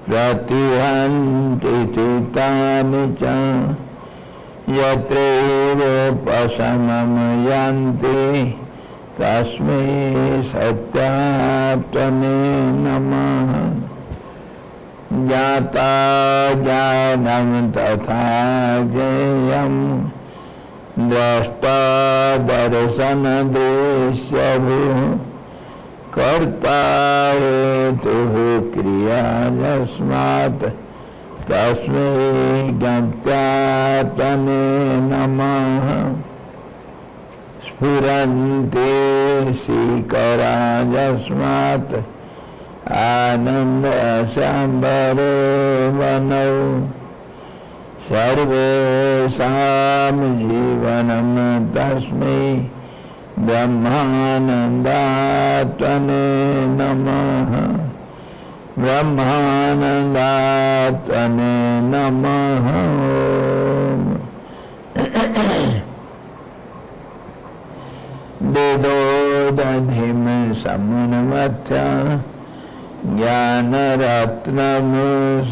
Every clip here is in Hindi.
प्रतिहन्ति चित्तानि च यत्रैवोपशमं यान्ति तस्मै सत्यात्मने नमः। ज्ञाता ज्ञानं तथा ज्ञेयं द्रष्टा दर्शनदृश्यभूः कर्ता हेतुः क्रिया यस्मात् तस्मै ज्ञात्यात्मने नमः। स्फुरन्ति शिखरा यस्मात् आनन्दसाम्बरे वनौ सर्वेषां जीवनं तस्मै ब्रह्मानन्दात्मने नमः। ब्रह्मानन्दात्मने नमः। वेदोदधिं समुन्मथ्य ज्ञानरत्नं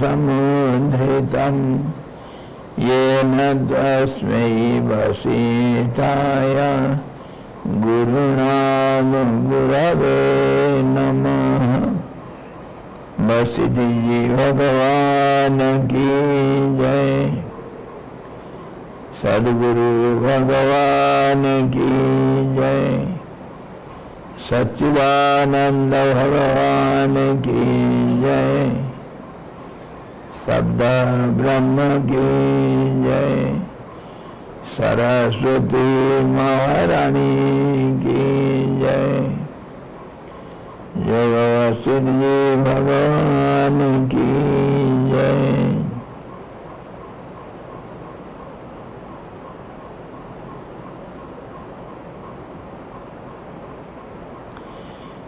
समुद्धृतं येन तस्मै वसिष्ठाय गुरुणां गुरवे नमः। वसिष्ठ जी भगवान की जय। सद्गुरु भगवान की जय। सच्चिदानंद भगवान की जय। शब्द ब्रह्म की जय। सरस्वती महारानी की जय। जय वसिष्ठ जी भगवान की जय।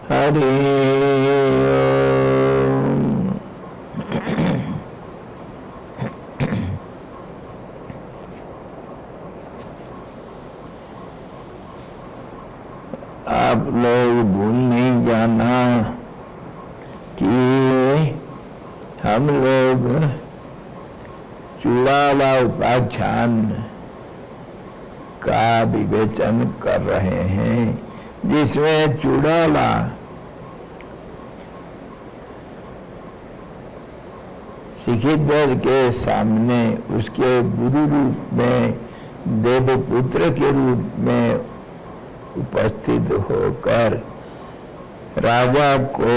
हरि आप लोग भूल नहीं जाना कि हम लोग चूड़ाला उपाख्यान का विवेचन कर रहे हैं, जिसमें चूड़ाला सिखिध्वज के सामने उसके गुरु रूप में, देवपुत्र के रूप में उपस्थित होकर राजा को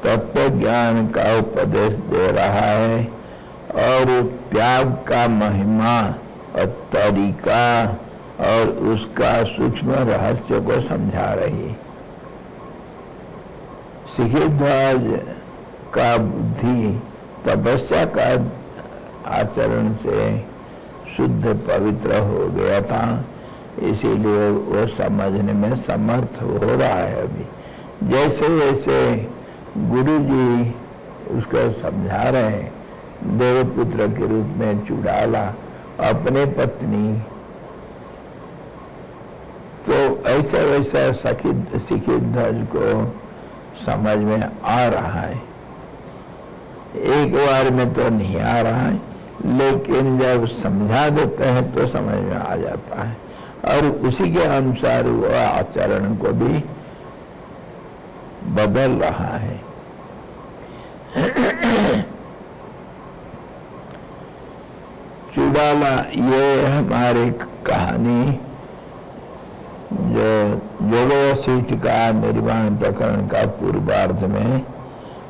तत्व ज्ञान का उपदेश दे रहा है और त्याग का महिमा और तरीका और उसका सूक्ष्म रहस्य को समझा रही। सिखिध्वज का बुद्धि तपस्या का आचरण से शुद्ध पवित्र हो गया था, इसीलिए वो समझने में समर्थ हो रहा है। अभी जैसे जैसे गुरु जी उसको समझा रहे हैं, देवपुत्र के रूप में चूड़ाला अपने पत्नी, तो ऐसा वैसा सिखिध्वज को समझ में आ रहा है। एक बार में तो नहीं आ रहा है, लेकिन जब समझा देते हैं तो समझ में आ जाता है और उसी के अनुसार वह आचरण को भी बदल रहा है। चूड़ाला ये हमारी कहानी जो योग वशिष्ठ का निर्वाण प्रकरण का पूर्वार्ध में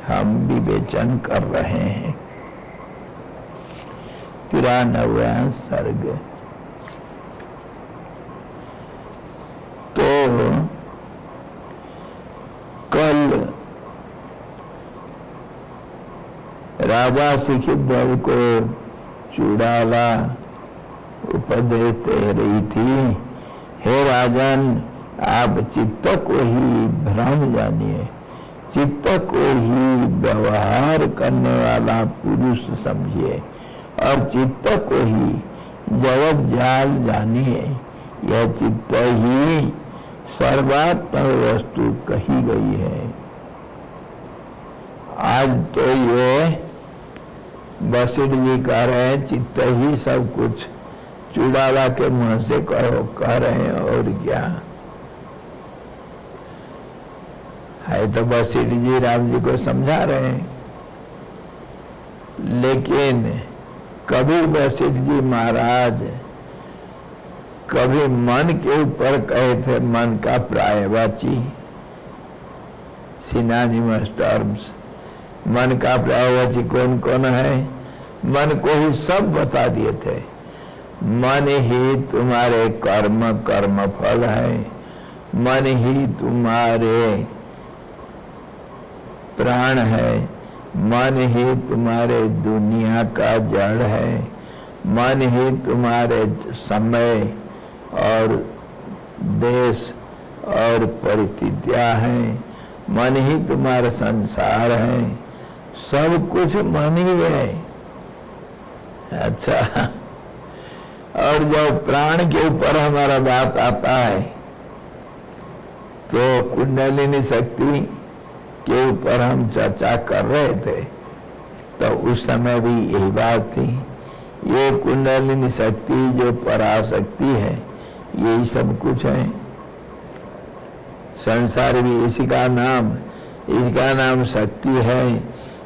हम विवेचन कर रहे हैं। 93वां सर्ग। तो कल राजा सिखिध्वज को चूड़ाला उपदेश दे रही थी, हे राजन, आप चित्त को ही भ्रम जानिए, चित्त को ही व्यवहार करने वाला पुरुष समझिए और चित्त को ही जगत जाल जानिए। यह चित्त ही सर्वात्मक वस्तु कही गई है। आज तो ये वशिष्ठ जी कह रहे हैं चित्त ही सब कुछ, चुड़ाला के मुंह से कह रहे हैं, और क्या है। तो वशिष्ठ जी राम जी को समझा रहे हैं, लेकिन कभी वशिष्ठ जी महाराज कभी मन के ऊपर कहे थे, मन का प्रायवाची, सिनोनिमस टर्म्स। मन का प्रायवाची कौन कौन है? मन को ही सब बता दिए थे। मन ही तुम्हारे कर्म फल है, मन ही तुम्हारे प्राण है, मन ही तुम्हारे दुनिया का जड़ है, मन ही तुम्हारे समय और देश और परिस्थितियां हैं, मन ही तुम्हारा संसार है, सब कुछ मन ही है। अच्छा, और जब प्राण के ऊपर हमारा बात आता है तो कुंडलिनी शक्ति के ऊपर हम चर्चा कर रहे थे, तो उस समय भी यही बात थी। ये कुंडलिनी शक्ति जो पराशक्ति है, यही सब कुछ है। संसार भी इसी का नाम शक्ति है,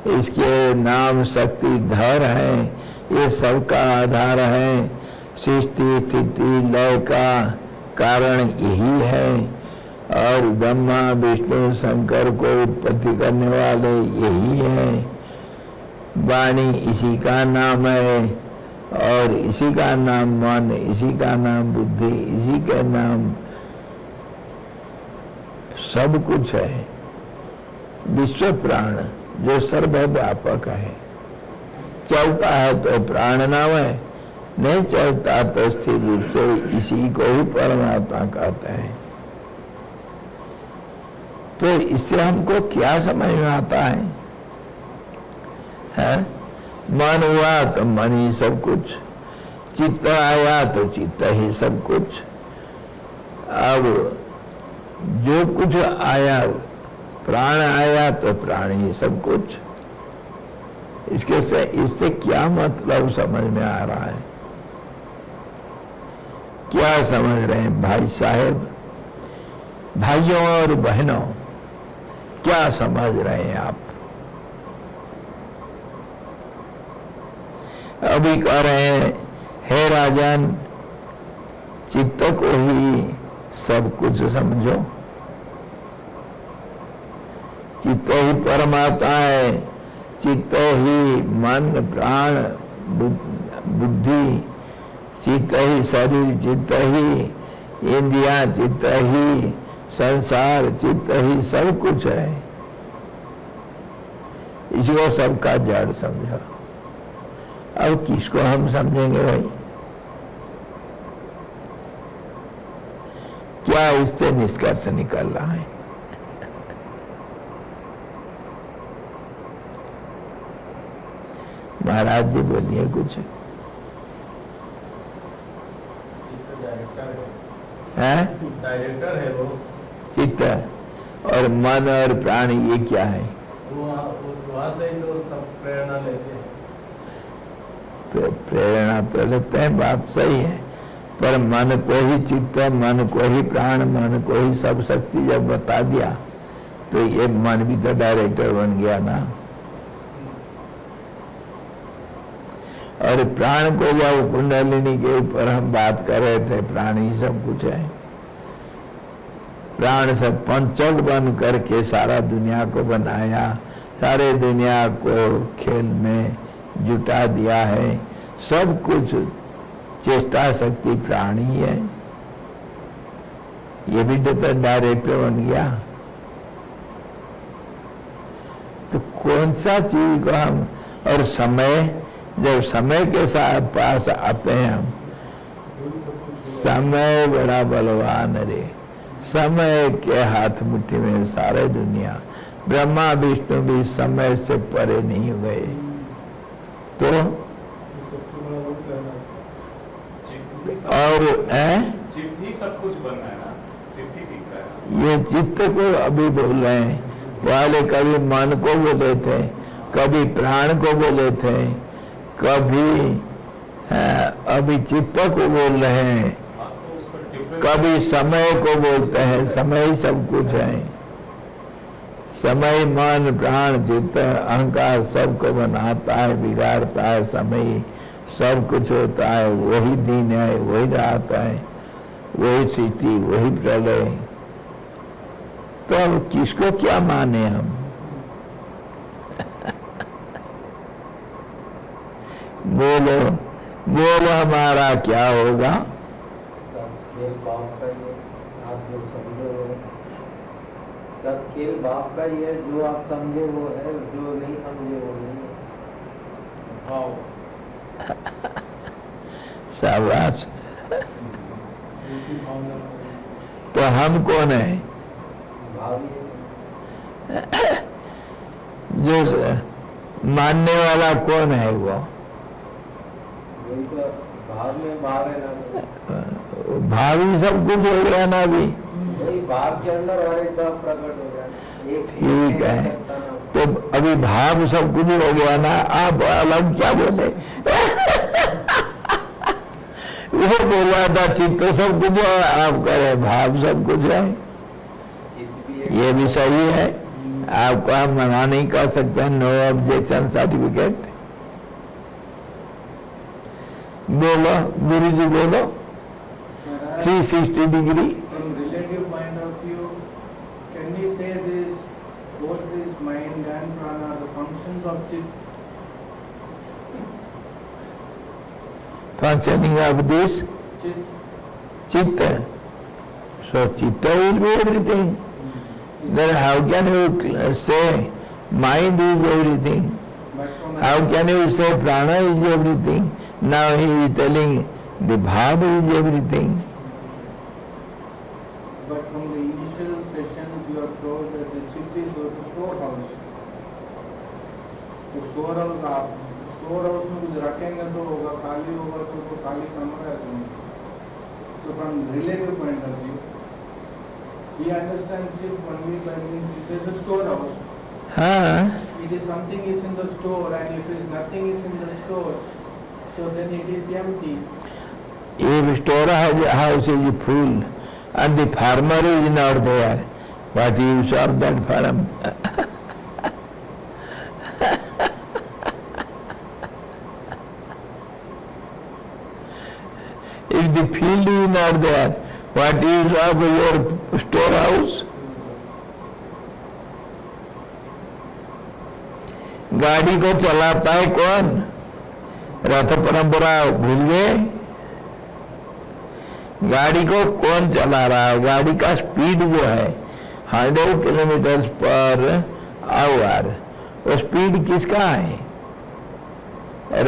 इसके नाम शक्ति धर है, ये सबका आधार है। सृष्टि स्थिति लय का कारण यही है, और ब्रह्मा विष्णु शंकर को उत्पत्ति करने वाले यही है। वाणी इसी का नाम है, और इसी का नाम मन, इसी का नाम बुद्धि, इसी का नाम सब कुछ है। विश्व प्राण जो सर्वव्यापक है, चलता है तो प्राण नाम है, नहीं चलता तो स्थिर रूप से इसी को ही परमात्मा कहते हैं। तो इससे हमको क्या समझ में आता है? मन हुआ तो मन ही सब कुछ, चित्त आया तो चित्त ही सब कुछ। अब जो कुछ आया, प्राण आया तो प्राण ही सब कुछ। इससे क्या मतलब समझ में आ रहा है? क्या समझ रहे हैं भाई साहब, भाइयों और बहनों, क्या समझ रहे हैं आप? अभी कह रहे हैं, हे राजन, चित्त को ही सब कुछ समझो, चित्त ही परमात्मा है, चित्त ही मन प्राण बुद्धि, चित्त ही शरीर, चित्त ही इंद्रिया, चित्त ही संसार, चित्त ही सब कुछ है। इसको सबका जड़ समझा। अब किसको हम समझेंगे भाई? क्या इससे निष्कर्ष निकल रहा है? महाराज जी बोलिए कुछ। डायरेक्टर है वो चित्त, और मन और प्राण ये क्या है? वहाँ से ही तो सब प्रेरणा लेते हैं। तो प्रेरणा तो लेते हैं, बात सही है, पर मन को ही चित्त, मन को ही प्राण, मन को ही सब शक्ति जब बता दिया तो ये मन भी तो डायरेक्टर बन गया ना। और प्राण को जब कुंडलिनी के ऊपर हम बात कर रहे थे, प्राण ही सब कुछ है। प्राण से पंचक बन करके सारा दुनिया को बनाया, सारे दुनिया को खेल में जुटा दिया है। सब कुछ चेष्टा शक्ति प्राण ही है। ये भी तो डायरेक्टर बन गया। तो कौन सा चीज को हम, और समय, जब समय के साथ पास आते हैं हम, समय बड़ा बलवान रे, समय के हाथ मुट्ठी में सारे दुनिया। ब्रह्मा विष्णु भी समय से परे नहीं हुए। तो और चित्त ही सब कुछ बन रहा है ना, चित्त ही दिख रहा है। ये चित्त को अभी बोल रहे हैं, पहले कभी मन को बोले थे, कभी प्राण को बोले थे, कभी अभी चित्त को बोल रहे हैं, कभी समय को बोलते हैं। समय ही सब कुछ है। समय मन प्राण चित्त अहंकार सबको बनाता है, बिगाड़ता है। समय सब कुछ होता है, वही दिन है, वही रात है, वही स्थिति, वही प्रलय। तो अब किसको क्या माने हम? बोलो बोलो, हमारा क्या होगा? सब खेल बाप का ही है, आप जो समझे वो है। सब खेल बाप का ही है, जो आप समझे वो है, जो नहीं समझे वो नहीं है। भाव शाबाश। तो हम कौन है? भावी जो मानने वाला कौन है? वो वही तो भाव में भाव है ना। भावी सब कुछ हो गया ना अभी। वही भाव के अंदर और एक भाव प्रकट हो गया। एक ठीक है, तो अभी भाव सब कुछ हो गया ना, आप अलग क्या बोले? वो बोला था चित्त सब कुछ है, आप कह रहे भाव सब कुछ है। ये भी सही है, आपको आप मना नहीं कर सकते। No objection certificate. बोलो गुरु जी, बोलो। 360 degree. From relative point of view, can we say this, both this mind and prana are the functions of Chit? Functioning of this Chit. chitta. So chitta will be everything. Then how can you say mind is everything? But from How can you say prana is everything? Now he is telling the bhava is everything. But from the initial sessions, you are told that the Chit is the storehouse. तो storehouse में कुछ रखेंगे तो होगा, खाली होगा तो खाली कमरा है तुम्हें। So from relative point of view, he understands Chit only by means it is a storehouse. हाँ, It is something is in the store, and if is nothing is in the store, so then it is empty. if storehouse is full and the farmer is not there, what use of that farm? If the field is not there, what use of your storehouse? गाड़ी को चलाता है कौन? रथ परंपरा भूल गए? गाड़ी को कौन चला रहा है? गाड़ी का स्पीड जो है 100 किलोमीटर पर आवर, वो स्पीड किसका है?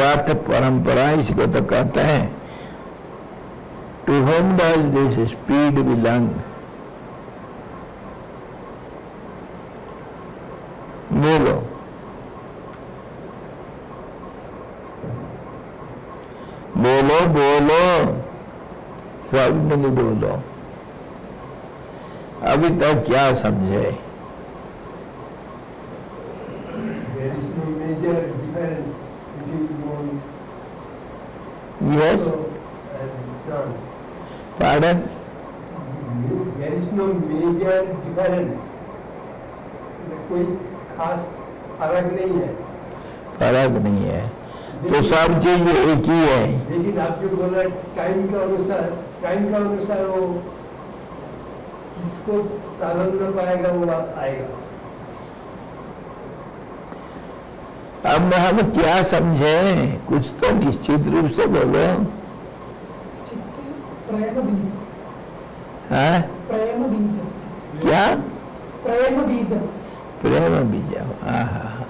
रथ परंपरा इसको तो कहते हैं। To whom does this speed belong? बोलो बोलो बोलो, सब नहीं बोलो। अभी तक क्या समझे? There is no major difference between one Yes, and none. pardon? There is no major difference. कोई खास फर्क नहीं है। फर्क नहीं है, तो सब चीज एक ही है। लेकिन आप जो बोला टाइम के अनुसार वो किसको तालन न पाएगा वो आएगा। अब हम क्या समझे? कुछ तो निश्चित रूप से बोलो। प्रेम बीज। हाँ, प्रेम बीज। क्या? प्रेम बीज। प्रेम बीज। हाँ हाँ,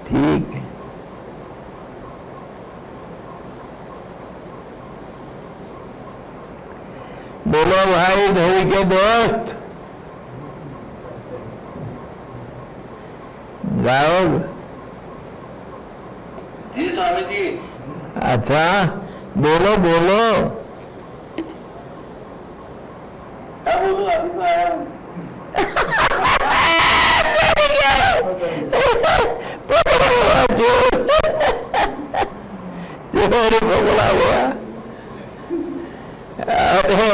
ठीक है। बोलो भाई धोई के दोस्त, गाओ। जी स्वामी जी। अच्छा, बोलो बोलो। क्या बोलूं, अभी तो आया हूँ। चोर पकड़ा हुआ। अरे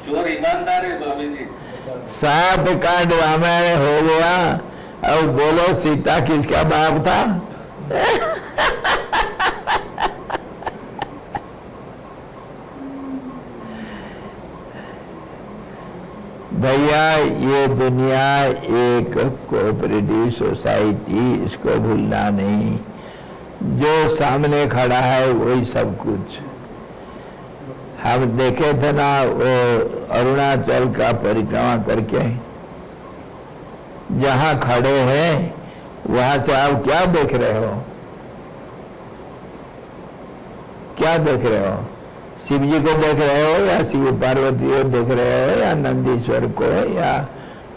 चोर ईमानदार है स्वामी जी। 7 कांड रामायण हो गया। अब बोलो सीता किसका बाप था? भैया ये दुनिया एक कोऑपरेटिव सोसाइटी, इसको भूलना नहीं। जो सामने खड़ा है वही सब कुछ। हम देखे थे ना वो अरुणाचल का परिक्रमा करके, जहाँ खड़े हैं वहां से आप क्या देख रहे हो? क्या देख रहे हो? शिव जी को देख रहे हो या शिव पार्वती को देख रहे हो या नंदीश्वर को या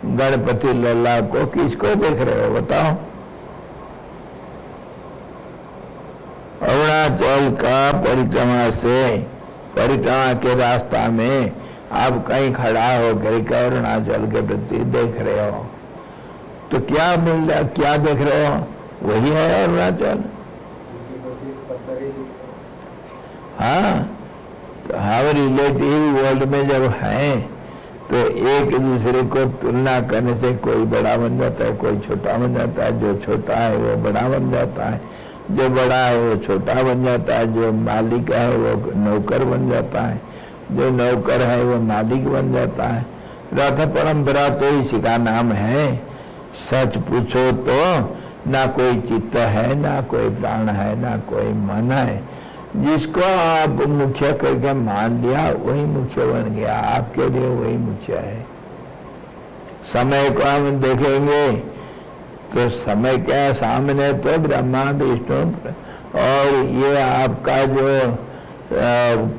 गणपति लल्ला को? किसको देख रहे हो बताओ? अरुणाचल का परिक्रमा के रास्ता में आप कहीं खड़ा हो करके अरुणाचल के प्रति देख रहे हो तो क्या मिल रहा? क्या देख रहे हो? वही है अरुणाचल। किसी को सिर्फ पत्थर ही दिखता हाँ, तो हम रिलेटिव वर्ल्ड में जब हैं तो एक दूसरे को तुलना करने से कोई बड़ा बन जाता है, कोई छोटा बन जाता है। जो छोटा है वो बड़ा बन जाता है, जो बड़ा है वो छोटा बन जाता है, जो मालिक है वो नौकर बन जाता है, जो नौकर है वो मालिक बन जाता है। रथ परंपरा तो इसी का नाम है। सच पूछो तो ना कोई चित्त है, ना कोई प्राण है, ना कोई मन है। जिसको आप मुख्य करके मान लिया वही मुख्य बन गया, आपके लिए वही मुख्य है। समय को हम देखेंगे तो समय क्या सामने तो ब्रह्मा विष्णु और ये आपका जो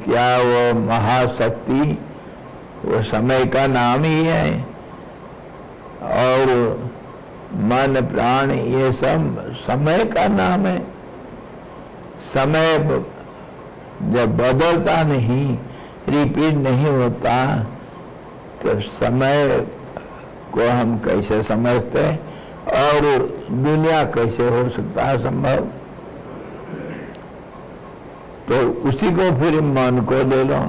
क्या वो महाशक्ति वो समय का नाम ही है। और मन प्राण ये सब समय का नाम है। समय जब बदलता नहीं, रिपीट नहीं होता तो समय को हम कैसे समझते हैं और दुनिया कैसे हो सकता है संभव? तो उसी को फिर मन को ले लो।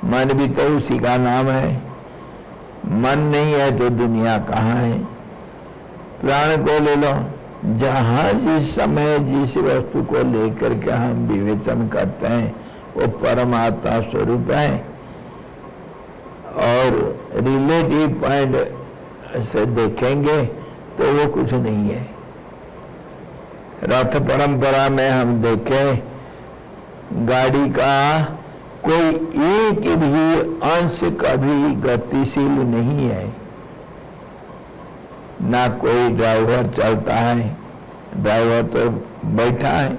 मन भी तो उसी का नाम है। मन नहीं है तो दुनिया कहाँ है? प्राण को ले लो। जहाँ जिस समय जिस वस्तु को लेकर के हम विवेचन करते हैं वो परमात्मा स्वरूप है। और रिलेटिव पॉइंट से देखेंगे तो वो कुछ नहीं है। रथ परंपरा में हम देखें गाड़ी का कोई एक भी अंश कभी गतिशील नहीं है। ना कोई ड्राइवर चलता है, ड्राइवर तो बैठा है,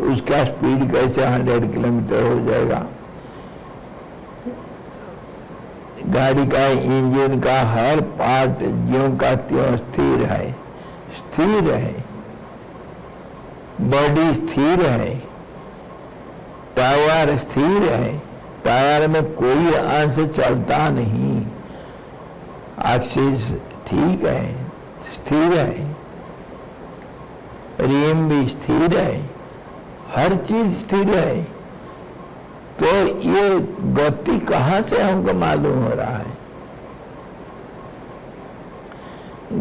उसका स्पीड कैसे 100 किलोमीटर हो जाएगा? गाड़ी का इंजन का हर पार्ट ज्यों का त्यों स्थिर है, स्थिर है। बॉडी स्थिर है, टायर स्थिर है, टायर में कोई अंश चलता नहीं। एक्सिस ठीक है, स्थिर है, रिम भी स्थिर है, हर चीज स्थिर है। तो ये गति कहाँ से हमको मालूम हो रहा है?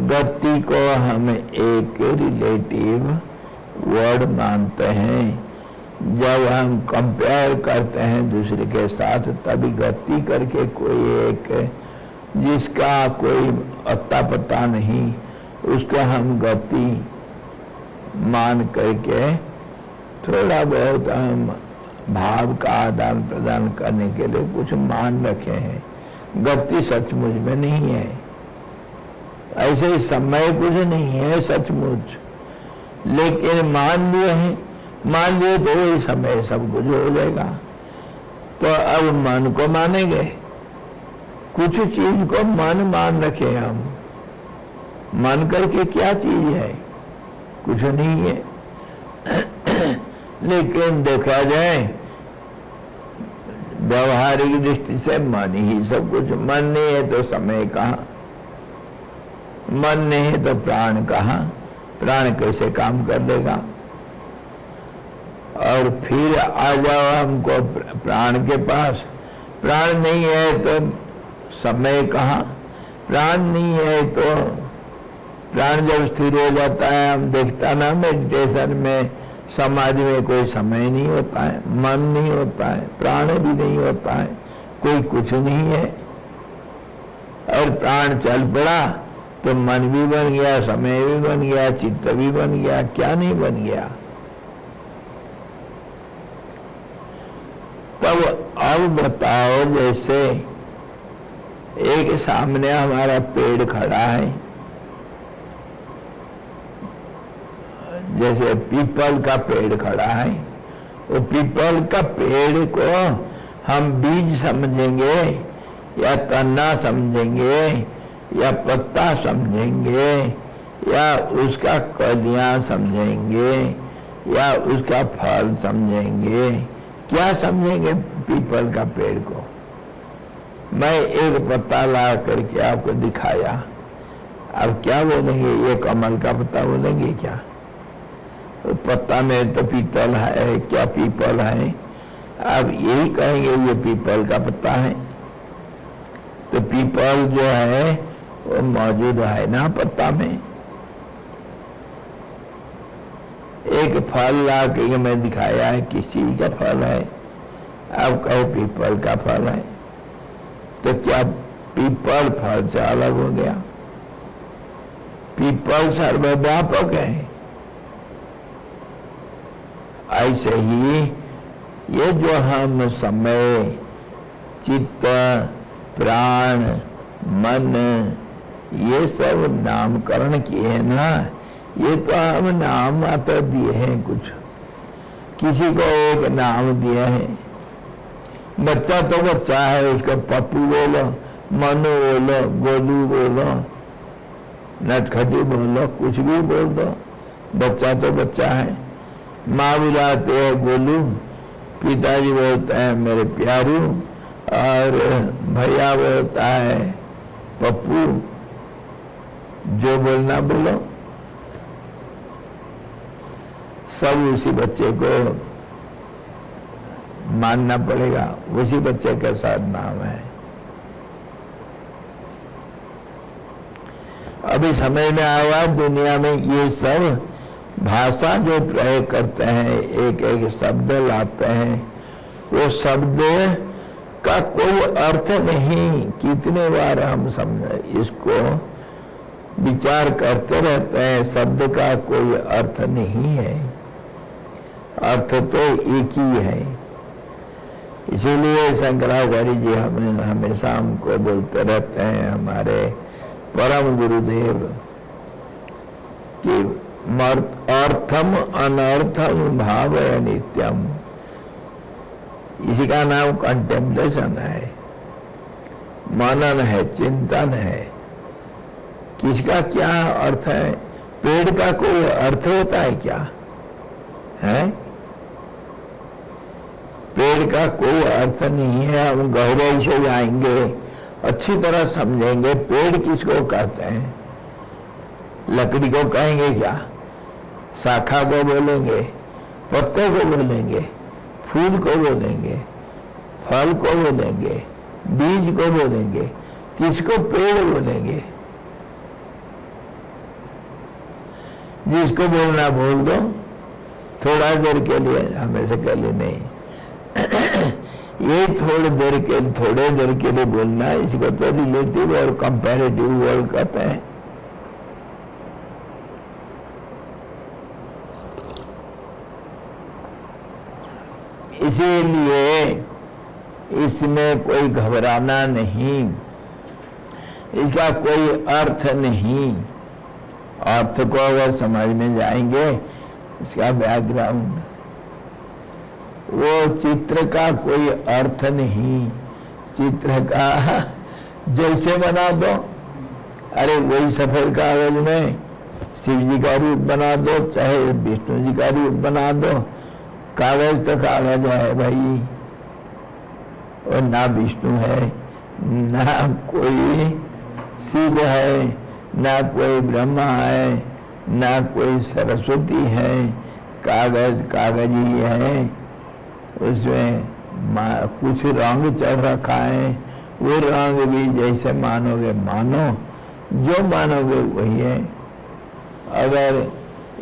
गति को हम एक रिलेटिव वर्ड मानते हैं। जब हम कंपेयर करते हैं दूसरे के साथ तभी गति करके कोई एक जिसका कोई अता पता नहीं उसको हम गति मान करके थोड़ा बहुत हम भाव का आदान प्रदान करने के लिए कुछ मान रखे हैं। गति सचमुच में नहीं है। ऐसे ही समय कुछ नहीं है सचमुच, लेकिन मान लिए हैं। मान लिए तो वही समय सब कुछ हो जाएगा। तो अब मन को मानेंगे, कुछ चीज को मन मान रखे हम। मन करके क्या चीज है? कुछ नहीं है। लेकिन देखा जाए व्यवहारिक दृष्टि से मन ही सब कुछ। मन नहीं है तो समय कहाँ? मन नहीं तो प्राण कहाँ, प्राण कैसे काम कर देगा। और फिर आ जाओ हमको प्राण के पास, प्राण नहीं है तो समय कहाँ, प्राण नहीं है तो प्राण जब स्थिर हो जाता है, हम देखता ना मेडिटेशन में समाधि में कोई समय नहीं होता है, मन नहीं होता है, प्राण भी नहीं होता है, कोई कुछ नहीं है। और प्राण चल पड़ा तो मन भी बन गया, समय भी बन गया, चित्त भी बन गया, क्या नहीं बन गया। तब अब बताओ, जैसे एक सामने हमारा पेड़ खड़ा है, जैसे पीपल का पेड़ खड़ा है, वो पीपल का पेड़ को हम बीज समझेंगे या तना समझेंगे या पत्ता समझेंगे या उसका कलियां समझेंगे या उसका फल समझेंगे, क्या समझेंगे पीपल का पेड़ को। मैं एक पत्ता ला करके आपको दिखाया, अब क्या बोलेंगे, ये कमल का पत्ता बोलेंगे क्या? पत्ता में तो पीतल है, क्या पीपल है? अब यही कहेंगे ये पीपल का पत्ता है। तो पीपल जो है वो मौजूद है ना पत्ता में। एक फल ला के मैं दिखाया है, किस चीज का फल है, अब कहो पीपल का फल है, तो क्या पीपल फल से अलग हो गया? पीपल सर्वव्यापक है। ऐसे ही ये जो हम समय, चित्त, प्राण, मन, ये सब नामकरण किए ना, ये तो हम नाम मात्र दिए हैं, कुछ किसी को एक नाम दिए हैं। बच्चा तो बच्चा है, उसको पप्पू बोलो, मनु बोलो, गोलू बोलो, नटखटी बोलो, कुछ भी बोल दो, बच्चा तो बच्चा है। माँ बुलाते हैं गोलू, पिताजी बोलते हैं मेरे प्यारू, और भैया बोलता है पप्पू, जो बोलना बोलो, सब उसी बच्चे को मानना पड़ेगा, उसी बच्चे के साथ नाम है। अभी समझ में आया, दुनिया में ये सब भाषा जो प्रयोग करते हैं, एक एक शब्द लाते हैं, वो शब्द का कोई अर्थ नहीं। कितने बार हम समझे, इसको विचार करते रहते हैं, शब्द का कोई अर्थ नहीं है, अर्थ तो एक ही है। इसीलिए शंकराचार्य जी हमें हमेशा हमको बोलते रहते हैं, हमारे परम गुरुदेव, कि अर्थम अनर्थम भाव नित्यम। इसी का नाम कंटेम्पलेशन है, मनन है, चिंतन है। किसका क्या अर्थ है? पेड़ का कोई अर्थ होता है क्या है? पेड़ का कोई अर्थ नहीं है। हम गहराई से जाएंगे, अच्छी तरह समझेंगे पेड़ किसको कहते हैं। लकड़ी को कहेंगे क्या? शाखा को बोलेंगे, पत्ते को बोलेंगे, फूल को बोलेंगे, फल को बोलेंगे, बीज को बोलेंगे, किसको पेड़ बोलेंगे? जिसको बोलना बोल दो, थोड़ा देर के लिए, हमेशा के लिए नहीं। ये थोड़ी देर के लिए बोलना, इसको तो रिलेटिव और कंपैरेटिव वर्ड कहते हैं। इसीलिए इसमें कोई घबराना नहीं, इसका कोई अर्थ नहीं। अर्थ को अगर समझ में जाएंगे, इसका बैकग्राउंड, वो चित्र का कोई अर्थ नहीं। चित्र का जैसे बना दो, अरे वही सफेद कागज में शिव जी का रूप बना दो, चाहे विष्णु जी का रूप बना दो, कागज तो कागज है भाई। और ना विष्णु है, ना कोई शिव है, ना कोई ब्रह्मा है, ना कोई सरस्वती है, कागज ही है, उसमें कुछ रंग चढ़ रखा है, वो रंग भी जैसे मानोगे मानो, जो मानोगे वही है। अगर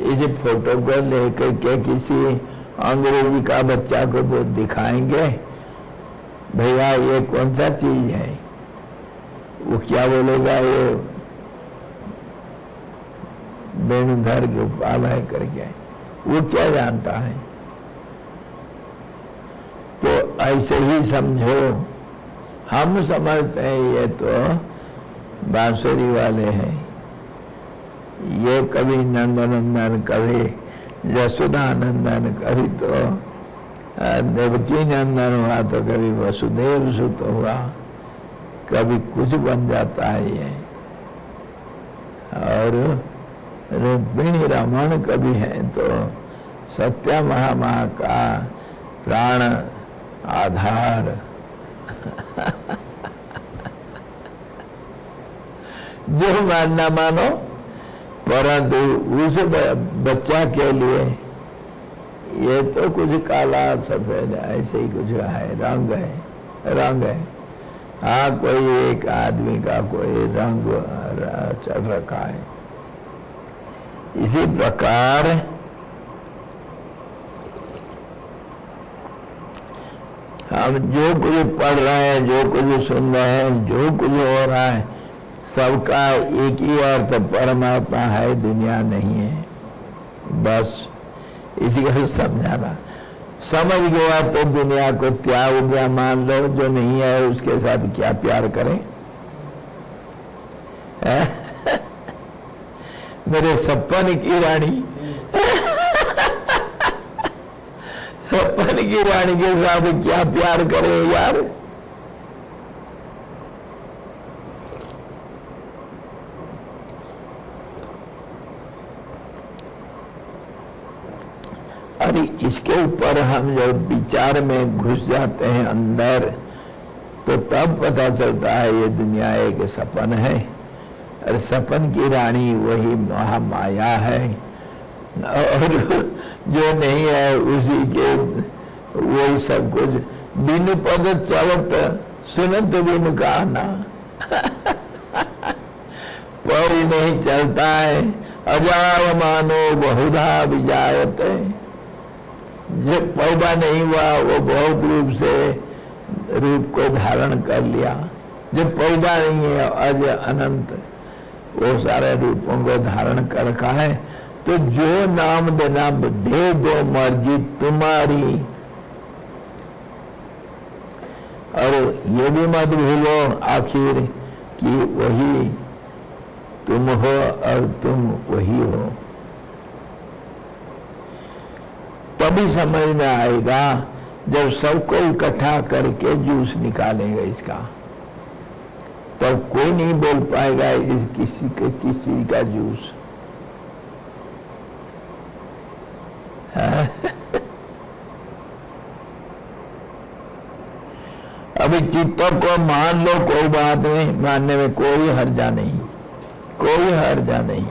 इस फोटो को लेकर के किसी अंग्रेजी का बच्चा को वो दिखाएंगे, भैया ये कौन सा चीज है, वो क्या बोलेगा, ये वेणुधर गोपाल है करके, वो क्या जानता है। तो ऐसे ही समझो, हम समझते हैं ये तो बांसुरी वाले हैं, ये कभी नंदनंदन, कभी यशोदानंदन, कभी तो देवकी नंदन हुआ, तो कभी वसुदेव सुत हुआ, कभी कुछ बन जाता है ये। और रुक्मिणी रमण कभी है तो सत्या महामा का प्राण आधार। जो मानना मानो, परंतु उस बच्चा के लिए ये तो कुछ काला सफेद ऐसे ही कुछ है, रंग है। हाँ, कोई एक आदमी का कोई रंग चढ़ रखा है। इसी प्रकार हम जो कुछ पढ़ रहे हैं, जो कुछ सुन रहे हैं, जो कुछ हो रहा है, सबका एक ही अर्थ परमात्मा है, दुनिया नहीं है। बस इसी को समझाना। समझ गया तो दुनिया को त्याग दिया, मान लो। जो नहीं है उसके साथ क्या प्यार करें। मेरे सपन की रानी सपन की रानी के साथ क्या प्यार करे यार। अरे इसके ऊपर हम जब विचार में घुस जाते हैं अंदर, तो तब पता चलता है ये दुनिया एक सपन है, और सपन की रानी वही महामाया है, और जो नहीं है उसी के वही सब कुछ। बिनु पद चलत सुनत बिनु गाना पर नहीं चलता है, अजाय मानो बहुधा विजायत है। जो पैदा नहीं हुआ वो बहुत रूप को धारण कर लिया। जो पैदा नहीं है अज अनंत, वो सारे रूपों को धारण कर रखा है। तो जो नाम देना दे दो मर्जी तुम्हारी। और ये भी मत भूलो आखिर कि वही तुम हो और तुम वही हो। तभी समझ में आएगा जब सबको इकट्ठा करके जूस निकालेंगे इसका, तब कोई नहीं बोल पाएगा इस किसी का जूस। अभी चित्त को मान लो, कोई बात नहीं, मानने में कोई हर्जा नहीं, कोई हर्जा नहीं।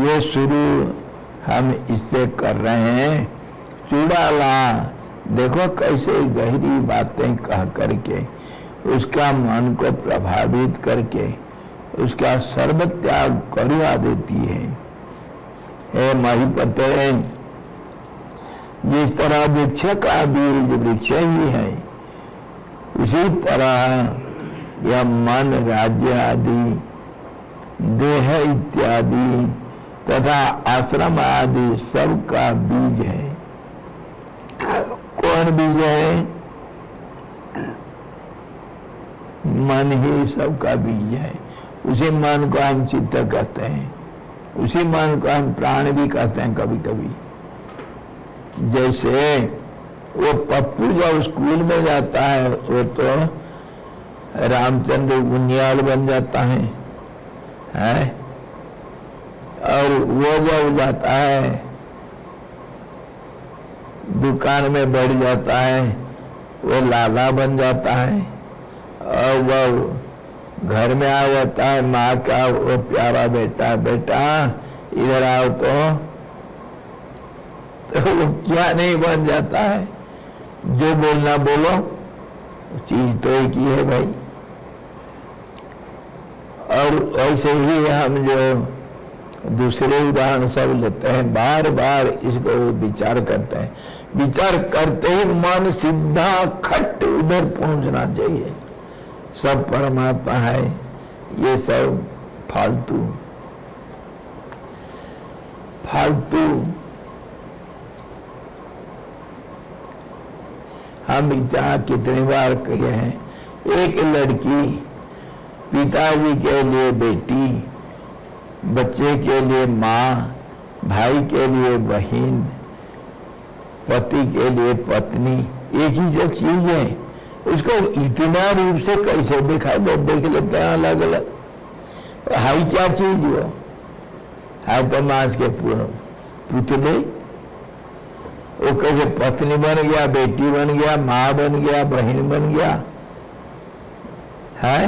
ये शुरू हम इससे कर रहे हैं। चूड़ाला देखो कैसे गहरी बातें कह करके उसका मन को प्रभावित करके उसका सर्वत्याग करवा देती है। हे महिपते, जिस तरह वृक्ष का बीज वृक्ष ही है, उसी तरह यह मन, राज्य आदि, देह इत्यादि तथा आश्रम आदि सबका बीज है। कौन बीज है? मन ही सबका बीज है। उसी मन को हम चित्त कहते हैं, उसी मन को हम प्राण भी कहते हैं कभी कभी। जैसे वो पप्पू जब स्कूल में जाता है, वो तो रामचंद्र उनियाल बन जाता है, और वो जब जाता है दुकान में बैठ जाता है, वो लाला बन जाता है। और जब घर में आ जाता है माँ का वो प्यारा बेटा, बेटा इधर आओ तो वो क्या नहीं बन जाता है। जो बोलना बोलो, चीज तो एक ही है भाई। और ऐसे ही हम जो दूसरे उदाहरण सब लेते हैं, बार बार इसको विचार करते हैं। विचार करते ही मन सीधा खट उधर पहुंचना चाहिए। सब परमात्मा है, ये सब फालतू फालतू। हम विचार कितनी बार कहे हैं, एक लड़की पिताजी के लिए बेटी, बच्चे के लिए माँ, भाई के लिए बहन, पति के लिए पत्नी, एक ही जो चीज है। उसको इतना रूप से कैसे दिखाई दो, देख लेते हैं अलग अलग। हाई क्या चीज हो, है तो मांस के पुतले। वो कैसे पत्नी बन गया, बेटी बन गया, माँ बन गया, बहन बन गया, है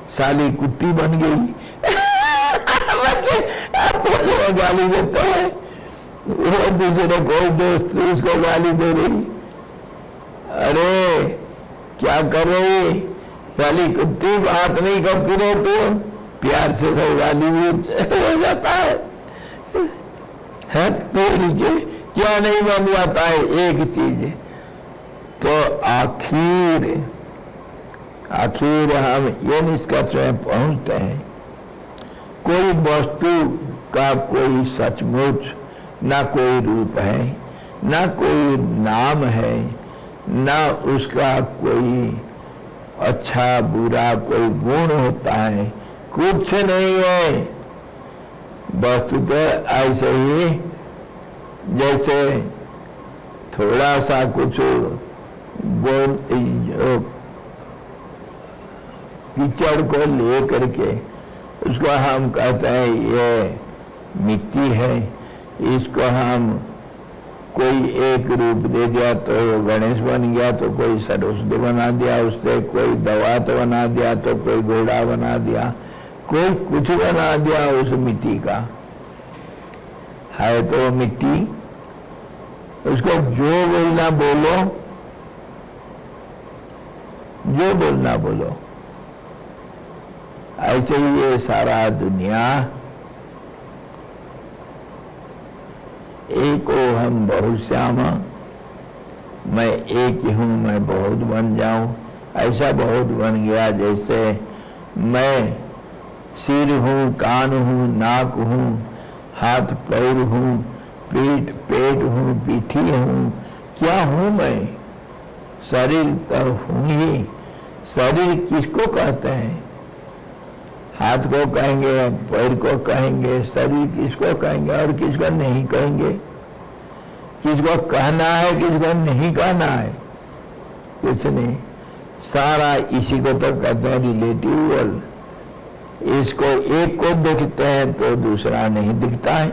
साली कुत्ती बन गई। बच्चे आपको गाली देते हैं, वो दूसरे कोई दोस्त उसको गाली दे रही, अरे क्या कर रही साली कुत्ती, बात नहीं करती रहो तो प्यार से सब गाली भी हो जाता है तो क्या नहीं बन जाता है एक चीज। तो आखिर हम ये निष्कर्ष में पहुंचते हैं, कोई वस्तु का कोई सचमुच ना कोई रूप है, ना कोई नाम है, ना उसका कोई अच्छा बुरा कोई गुण होता है, कुछ नहीं है। वस्तु तो ऐसे ही जैसे थोड़ा सा कुछ कीचड़ को ले करके उसको हम कहते हैं ये मिट्टी है, इसको हम कोई एक रूप दे दिया तो गणेश बन गया, तो कोई सरस्वती बना दिया उससे, कोई दवा तो बना दिया, तो कोई घोड़ा बना दिया, कोई कुछ बना दिया उस मिट्टी का। है तो मिट्टी, उसको जो बोलना बोलो, जो बोलना बोलो। ऐसे ही ये सारा दुनिया, एक हो हम बहुत श्यामा, मैं एक ही हूँ मैं बहुत बन जाऊं, ऐसा बहुत बन गया। जैसे मैं सिर हूँ, कान हूँ, नाक हूँ, हाथ पैर हूँ, पेट हूँ, पीठी हूँ, क्या हूँ मैं? शरीर तो हूँ ही। शरीर किसको कहते हैं? हाथ को कहेंगे, पैर को कहेंगे, शरीर किसको कहेंगे और किसको नहीं कहेंगे? किसको कहना है, किसको नहीं कहना है? कुछ नहीं, सारा इसी को तो कहते हैं रिलेटिव वर्ल्ड। इसको एक को देखते हैं तो दूसरा नहीं दिखता है,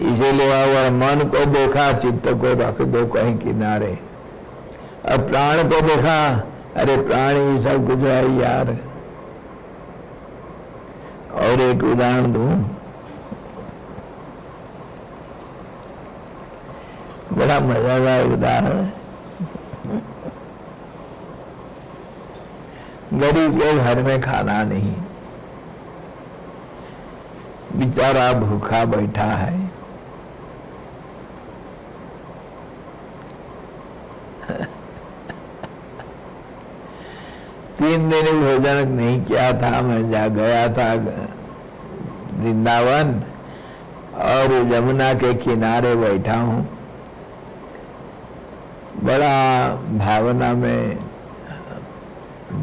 इसीलिए अगर मन को देखा चित्त को रख दो कहीं किनारे। अब प्राण को देखा, अरे प्राण ही सब कुछ है यार। और एक उदाहरण दूं, बड़ा मजेदार उदाहरण है। गरीब के घर में खाना नहीं, बेचारा भूखा बैठा है। तीन दिन भोजन नहीं किया था। मैं जा गया था वृंदावन और यमुना के किनारे बैठा हूँ, बड़ा भावना में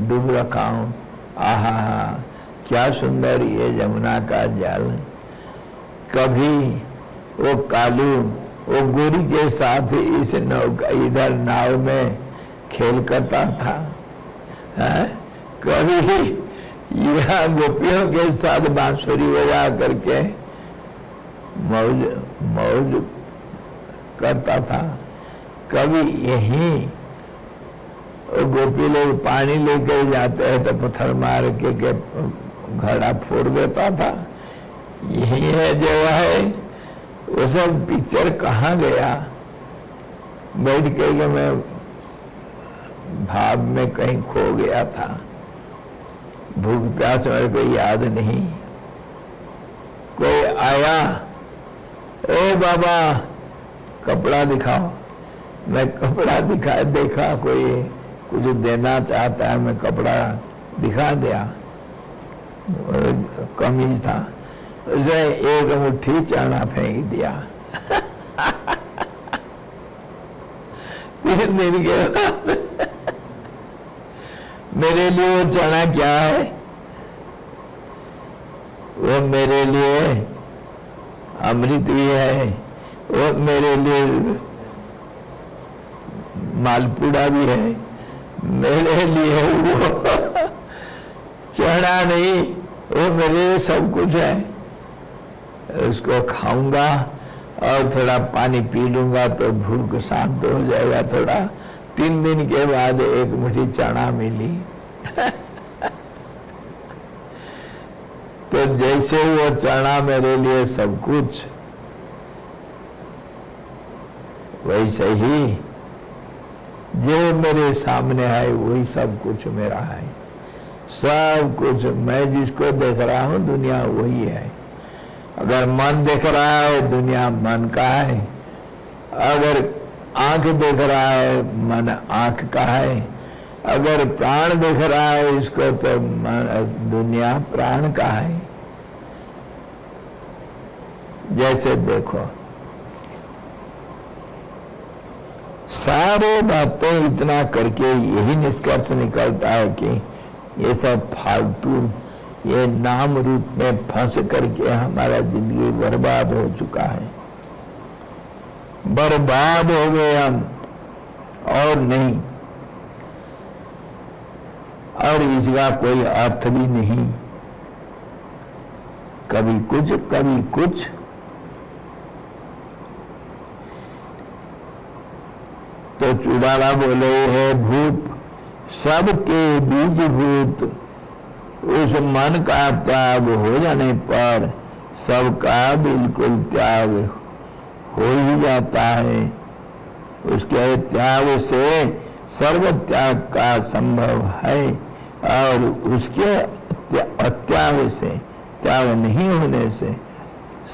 डूब रखा हूँ। आहा क्या सुंदर ये यमुना का जल। कभी वो कालू वो गोरी के साथ इस नौका इधर नाव में खेल करता था, है? कभी यहाँ गोपियों के साथ बांसुरी बजा करके मौज करता था। कभी यहीं वो गोपी लोग पानी लेकर जाते हैं तो पत्थर मार के घड़ा फोड़ देता था। यही है जो है, वो सब पिक्चर कहाँ गया? बैठ के मैं भाव में कहीं खो गया था। भूख प्यास मेरे को याद नहीं। कोई आया, ए बाबा कपड़ा दिखाओ। मैं कपड़ा देखा कोई कुछ देना चाहता है, मैं कपड़ा दिखा दिया। कमीज था, उसने एक मुट्ठी चना फेंक दिया। 3 दिन के बाद मेरे लिए वो चना क्या है? वो मेरे लिए अमृत भी है, वो मेरे लिए मालपुड़ा भी है, मेरे लिए वो चढ़ा नहीं, वो मेरे लिए सब कुछ है। उसको खाऊंगा और थोड़ा पानी पी लूंगा तो भूख शांत हो जाएगा थोड़ा। 3 दिन के बाद एक मुट्ठी चना मिली। तो जैसे वो चना मेरे लिए सब कुछ, वैसे ही जो मेरे सामने है वही सब कुछ मेरा है। सब कुछ मैं जिसको देख रहा हूँ दुनिया वही है। अगर मन देख रहा है दुनिया मन का है, अगर आंख देख रहा है मन आंख का है, अगर प्राण देख रहा है इसको तो दुनिया प्राण का है। जैसे देखो सारे बातों इतना करके यही निष्कर्ष निकलता है कि ये सब फालतू, ये नाम रूप में फंस करके हमारा जिंदगी बर्बाद हो चुका है। बर्बाद हो गए हम और नहीं, और इसका कोई अर्थ भी नहीं। कभी कुछ कभी कुछ। तो चुड़ाला बोले है भूत सबके बीज भूत, उस मन का त्याग हो जाने पर सबका बिल्कुल त्याग हो ही जाता है। उसके त्याग से सर्व त्याग का संभव है और उसके अत्याग से, त्याग नहीं होने से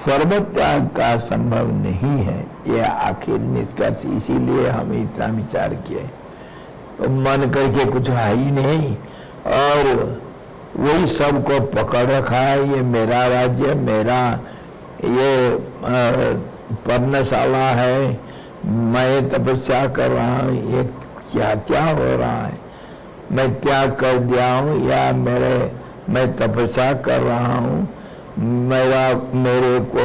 सर्व त्याग का संभव नहीं है। यह आखिर निष्कर्ष, इसीलिए हम इतना विचार किए। तो मन करके कुछ है ही नहीं और वही सबको पकड़ रखा है। ये मेरा राज्य, मेरा ये पर्णशाला है, मैं तपस्या कर रहा हूँ, ये क्या क्या हो रहा है? मैं त्याग कर दिया हूँ या मैं तपस्या कर रहा हूँ, मेरे को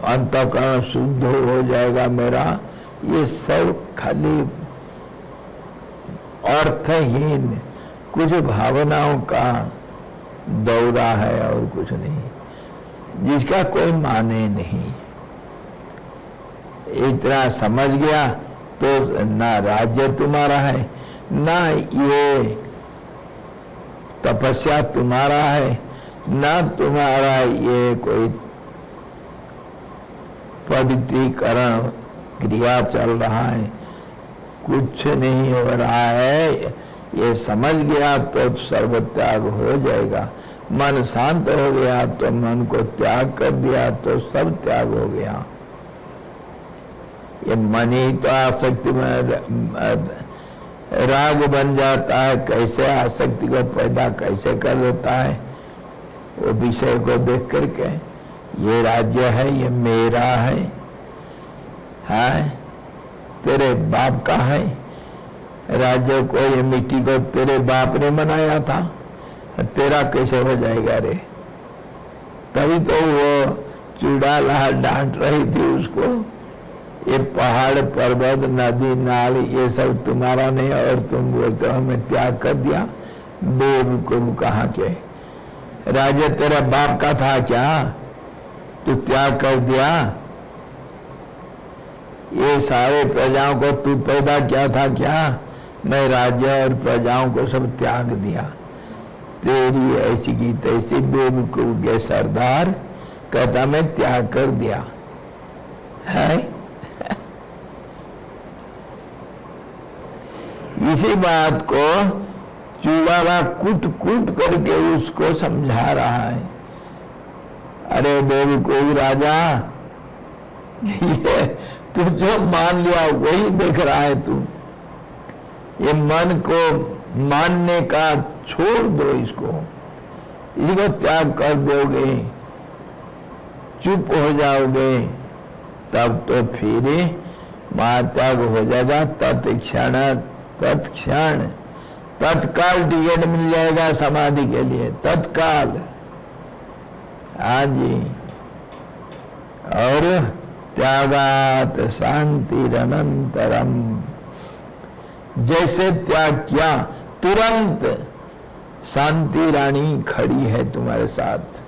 अंतःकरण शुद्ध हो जाएगा मेरा। ये सब खाली अर्थहीन कुछ भावनाओं का दौरा है और कुछ नहीं, जिसका कोई माने नहीं। इतना समझ गया तो ना राज्य तुम्हारा है, ना ये तपस्या तुम्हारा है, ना तुम्हारा ये कोई पवित्रीकरण क्रिया चल रहा है, कुछ नहीं हो रहा है। ये समझ गया तो सर्व त्याग हो जाएगा। मन शांत हो गया तो मन को त्याग कर दिया तो सब त्याग हो गया। ये मन ही तो आसक्ति में राग बन जाता है। कैसे आसक्ति को पैदा कैसे कर देता है? वो विषय को देख करके ये राज्य है, ये मेरा है तेरे बाप का है। राज्य को, ये मिट्टी को तेरे बाप ने बनाया था, तेरा कैसे हो जाएगा रे? तभी तो वो चुड़ाला डांट रही थी उसको, ये पहाड़ पर्वत नदी नाल ये सब तुम्हारा नहीं और तुम बोलते हो मैं त्याग कर दिया। बेवकूफ कहाँ के? राज्य तेरा बाप का था क्या? तू त्याग कर दिया? ये सारे प्रजाओं को तू पैदा किया था क्या? मैं राज्य और प्रजाओं को सब त्याग दिया। तेरी ऐसी की तैसी बेवकूफ के सरदार कहता मैं त्याग कर दिया है। इसी बात को चूड़ावा कूट कूट करके उसको समझा रहा है। अरे बेवकूफ राजा, ये तू जो मान लिया वही देख रहा है तू। ये मन को मानने का छोड़ दो, इसको त्याग कर दोगे, चुप हो जाओगे, तब तो फिर महात्याग हो जाएगा। तत्क्षण तत्काल टिकट मिल जाएगा समाधि के लिए, तत्काल। हाँ जी। और त्यागात शांतिरनंतरम, जैसे त्याग किया तुरंत शांति रानी खड़ी है तुम्हारे साथ।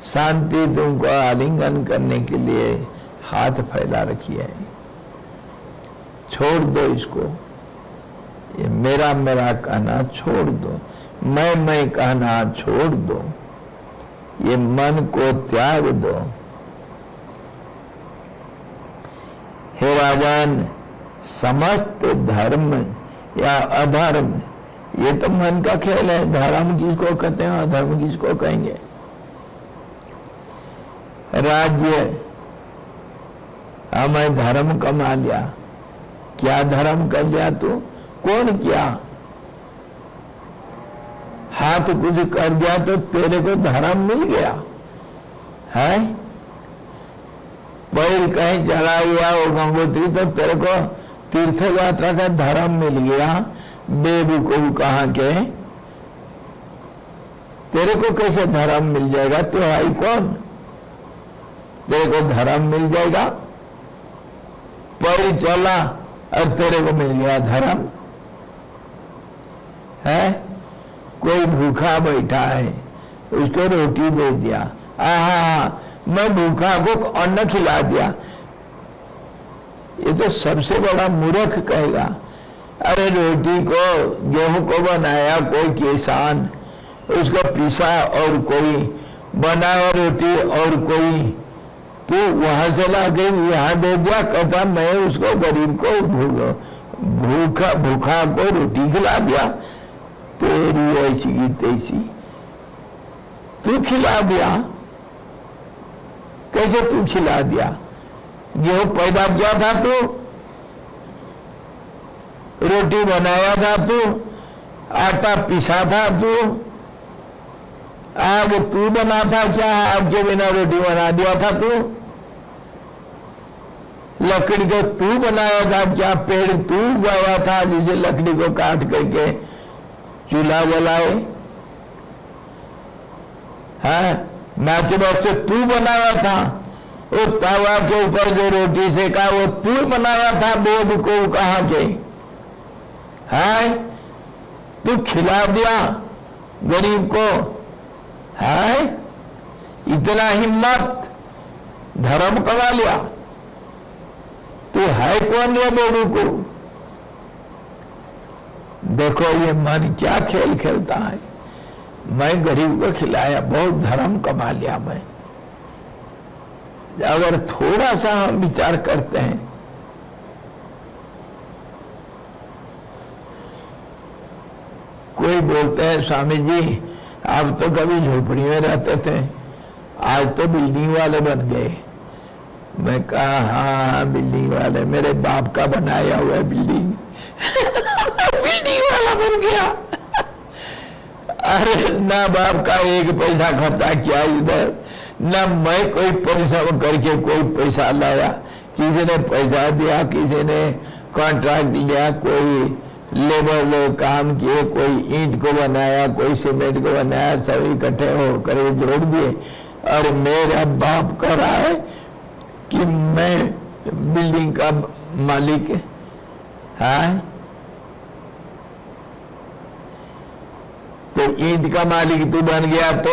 शांति तुमको आलिंगन करने के लिए हाथ फैला रखी है। छोड़ दो इसको, ये मेरा मेरा कहना छोड़ दो, मैं कहना छोड़ दो, ये मन को त्याग दो। हे राजन, समस्त धर्म या अधर्म ये तो मन का खेल है। धर्म किसको कहते हैं, अधर्म किसको कहेंगे। राज्य, हमें धर्म कमा लिया। क्या धर्म कर लिया तू? कौन किया? हाथ कुछ कर दिया तो तेरे को धर्म मिल गया है। पैर कहीं चला गया वो गंगोत्री तो तेरे को तीर्थ यात्रा का धर्म मिल गया। बेवकूफ कहाँ के, तेरे को कैसे धर्म मिल जाएगा? तू है कौन? तेरे को धर्म मिल जाएगा? पैर चला और तेरे को मिल गया धर्म है। कोई भूखा बैठा है, उसको रोटी दे दिया, मैं भूखा को अन्न खिला दिया। ये तो सबसे बड़ा मूर्ख कहेगा। अरे रोटी को, गेहूं को बनाया कोई किसान, उसको पीसा और कोई बनाया रोटी, और कोई तू वहां से ला के यहाँ दे दिया। कहता मैं उसको गरीब को भूखा को रोटी खिला दिया। तेरी ऐसी की तैसी तू खिला दिया। कैसे तू खिला दिया? गेहूं पैदा किया था तू, रोटी बनाया था तू, आटा पिसा था तू, आग तू बना था क्या? आग के बिना रोटी बना दिया था तू? लकड़ी को तू बनाया था क्या? पेड़ तू उगाया था जिसे लकड़ी को काट करके चूल्हा जलाए? हाँ, मैच बॉक्स तू बनाया था। वो तवा के ऊपर जो रोटी सेका वो तू बनाया था। बोध को कहाँ के? हाँ, तू खिला दिया गरीब को। है इतना हिम्मत, धर्म कमा लिया। तू है कौन ये बेबू को? देखो ये मन क्या खेल खेलता है। मैं गरीब को खिलाया, बहुत धर्म कमा लिया मैं। अगर थोड़ा सा हम विचार करते हैं, कोई बोलते हैं स्वामी जी आप तो कभी झोपड़ी में रहते थे, आज तो बिल्डिंग वाले बन गए। मैं कहा हाँ बिल्डिंग वाले, मेरे बाप का बनाया हुआ बिल्डिंग बिल्डिंग वाला बन गया। अरे ना बाप का एक पैसा खर्चा किया इधर, ना मैं कोई परिश्रम करके कोई पैसा लाया। किसी ने पैसा दिया, किसी ने कॉन्ट्रैक्ट लिया, कोई लेबर लोग काम किए, कोई ईंट को बनाया, कोई सीमेंट को बनाया, सब इकट्ठे होकर जोड़ दिए। और मेरा बाप कह रहा है कि मैं बिल्डिंग का मालिक है। तो ईंट का मालिक तू बन गया तो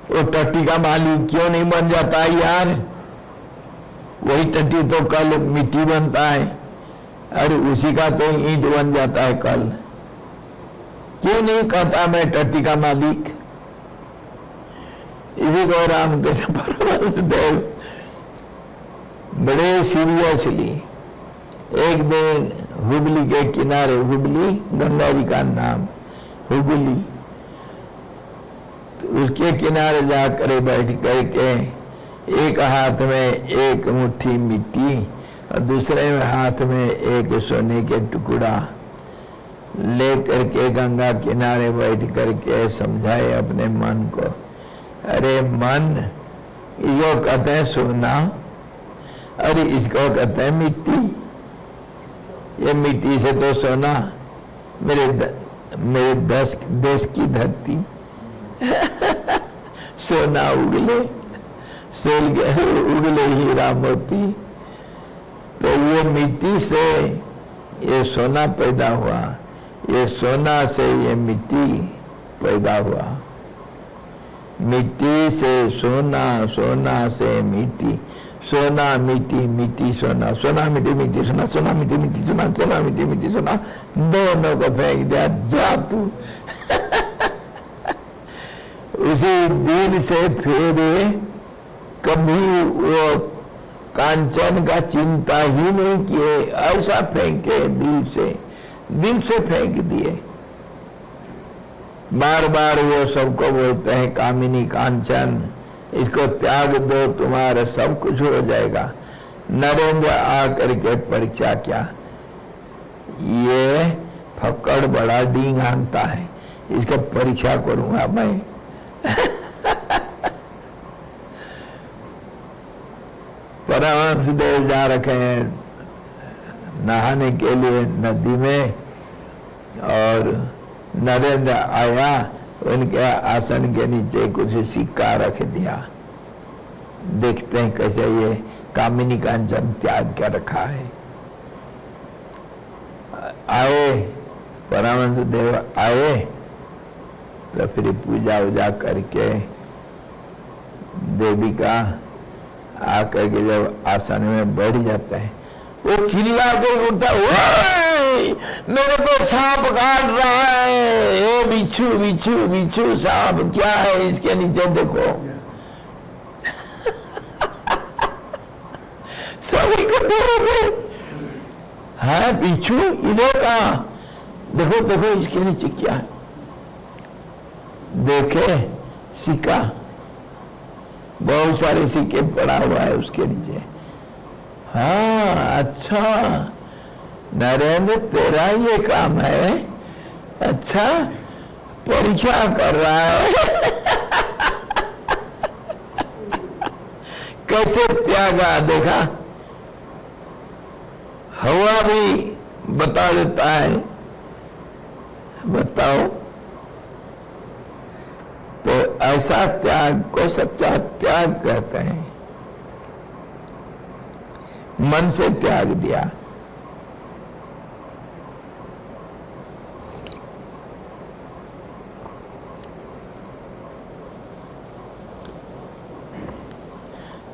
वो टट्टी का मालिक क्यों नहीं बन जाता यार? वही टट्टी तो कल मिट्टी बनता है। अरे उसी का तो ईंट बन जाता है कल। क्यों नहीं कहता मैं टट्टी का मालिक? इसी को रामकृष्ण परमहंस देव बड़े सीरियसली एक दिन हुगली के किनारे, हुगली गंगा जी का नाम हुगली, तो उसके किनारे जाकर बैठ करके एक हाथ में एक मुट्ठी मिट्टी और दूसरे में हाथ में एक सोने के टुकड़ा लेकर के गंगा किनारे बैठ करके समझाए अपने मन को, अरे मन, इसको कहते हैं सोना, अरे इसको कहते हैं मिट्टी। ये मिट्टी से तो सोना, मेरे देश की धरती सोना उगले, उगले हीरा मोती। तो ये मिट्टी से ये सोना पैदा हुआ, ये सोना से ये मिट्टी पैदा हुआ, मिट्टी से सोना, सोना से मिट्टी, सोना मिट्टी, मिट्टी सोना, सोना मिट्टी, मिट्टी सोना, सोना मिट्टी, मिट्टी सोना, सोना मिट्टी, मिट्टी सोना, दोनों को फेंक दिया, जा तू। उसी दिन से फिर कभी वो कांचन का चिंता ही नहीं किए, ऐसा फेंके दिल से फेंक दिए। बार बार वो सबको बोलते हैं कामिनी कांचन, इसको त्याग दो, तुम्हारा सब कुछ हो जाएगा। नरेंद्र आकर के परीक्षा क्या, ये फक्कड़ बड़ा डींग हांगता है, इसका परीक्षा करूंगा मैं। परमहंस देव जा रखे हैं नहाने के लिए नदी में, और नरेंद्र आया, उनके आसन के नीचे कुछ सिक्का रख दिया। देखते हैं कैसे ये कामिनी कांचन त्याग कर रखा है। आए परमहंस देव आए, तो फिर पूजा वूजा करके देवी का आकर के जब आसन में बैठ जाता है, वो चिल्ला के उठता, मेरे को सांप काट रहा है, ए बिच्छू बिच्छू बिच्छू सांप, क्या है इसके नीचे देखो। सभी को है बिच्छू, इधर का देखो, देखो इसके नीचे क्या है, देखे सिक्का, बहुत सारे सिक्के पड़ा हुआ है उसके नीचे। हाँ अच्छा नरेंद्र, तेरा ये काम है, अच्छा परीक्षा कर रहा है। कैसे त्यागा, देखा, हवा भी बता देता है। बताओ, तो ऐसा त्याग को सच्चा त्याग कहते हैं। मन से त्याग दिया।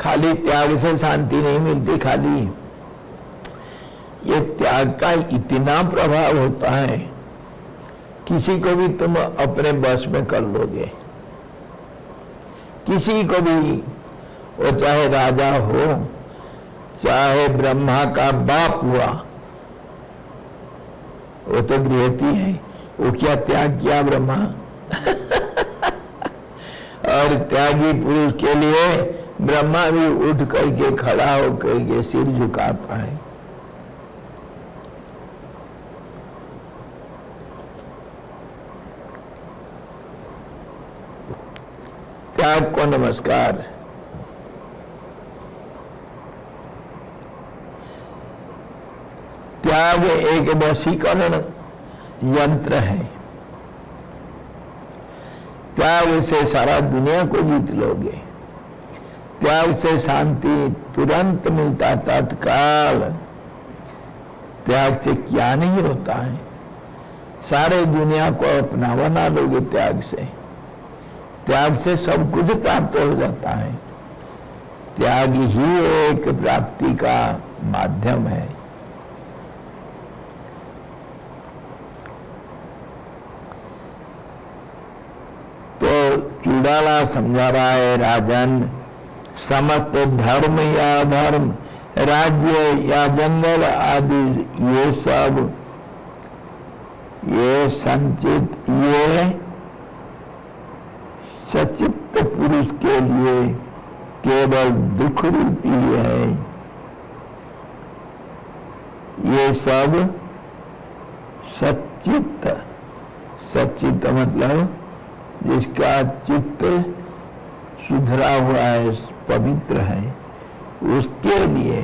खाली त्याग से शांति नहीं मिलती, खाली ये त्याग का इतना प्रभाव होता है, किसी को भी तुम अपने बस में कर लोगे, किसी को भी, वो चाहे राजा हो, चाहे ब्रह्मा का बाप हुआ, वो तो गृहस्थी है, वो क्या त्याग किया ब्रह्मा। और त्यागी पुरुष के लिए ब्रह्मा भी उठ करके खड़ा होकर के सिर झुकाता है। त्याग को नमस्कार। त्याग एक वशीकरण यंत्र है। त्याग से सारा दुनिया को जीत लोगे। त्याग से शांति तुरंत मिलता, तत्काल। त्याग से क्या नहीं होता है, सारे दुनिया को अपना बना लोगे त्याग से। त्याग से सब कुछ प्राप्त हो जाता है। त्याग ही एक प्राप्ति का माध्यम है। चुड़ाला समझा रहा है राजन, समस्त धर्म या अधर्म, राज्य या जंगल आदि ये सब ये संचित ये सचित्त पुरुष के लिए केवल दुख रूपी है। ये सब सचित्त, सचित्त मतलब जिसका चित्त सुधरा हुआ है, पवित्र है, उसके लिए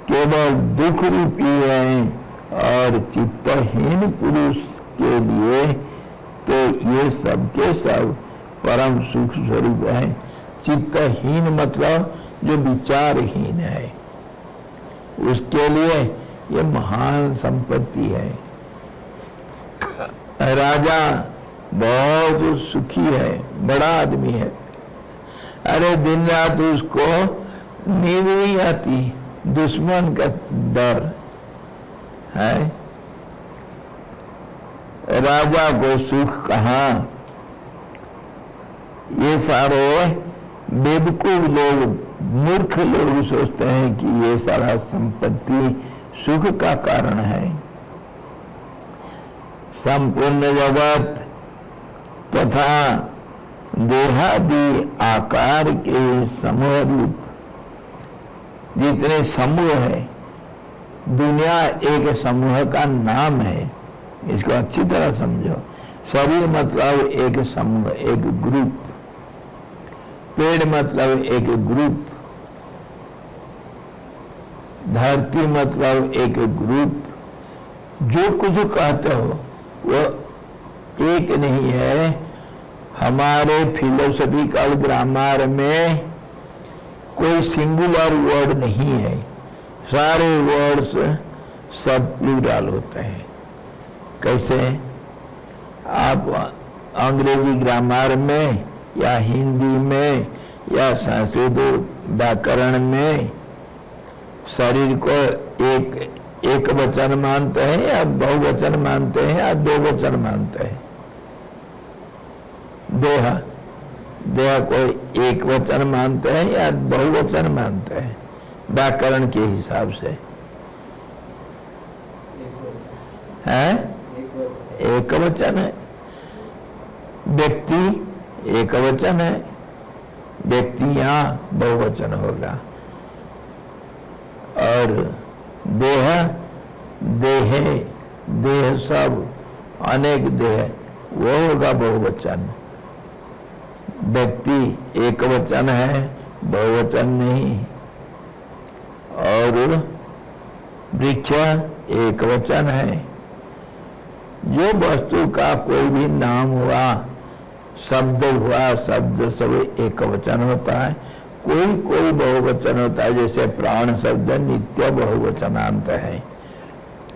केवल दुख रूपी है। और चित्तहीन पुरुष के लिए तो ये सब के सब परम सुख स्वरूप है। चित्तहीन मतलब जो विचारहीन है, उसके लिए ये महान संपत्ति है। राजा बहुत सुखी है, बड़ा आदमी है, अरे दिन रात उसको नींद नहीं आती, दुश्मन का डर है। राजा को सुख कहाँ, ये सारे बेवकूफ लोग, मूर्ख लोग सोचते हैं कि ये सारा संपत्ति सुख का कारण है। संपूर्ण जगत तथा देहादि आकार के समूह रूप जितने समूह है, दुनिया एक समूह का नाम है, इसको अच्छी तरह समझो। शरीर मतलब एक समूह, एक ग्रुप, पेड़ मतलब एक ग्रुप, धरती मतलब एक ग्रुप, जो कुछ कहते हो वो एक नहीं है। हमारे फिलोसफिकल ग्रामर में कोई सिंगुलर वर्ड नहीं है, सारे वर्ड्स सब प्लूरल होते हैं। कैसे? आप अंग्रेजी ग्रामर में या हिंदी में या संस्कृत व्याकरण में शरीर को एक वचन मानते हैं या बहुवचन मानते हैं या दो वचन मानते हैं। देह को एक वचन मानते हैं या बहुवचन मानते हैं व्याकरण के हिसाब से, है एक वचन है। व्यक्ति एक वचन है, व्यक्तियां बहुवचन होगा। और देह सब अनेक देह, वो होगा बहुवचन। व्यक्ति एक वचन है, बहुवचन नहीं। और वृक्ष एक वचन है। जो वस्तु का कोई भी नाम हुआ, शब्द हुआ, शब्द सब एक वचन होता है। कोई बहुवचन होता है, जैसे प्राण शब्द नित्य बहुवचनांत है।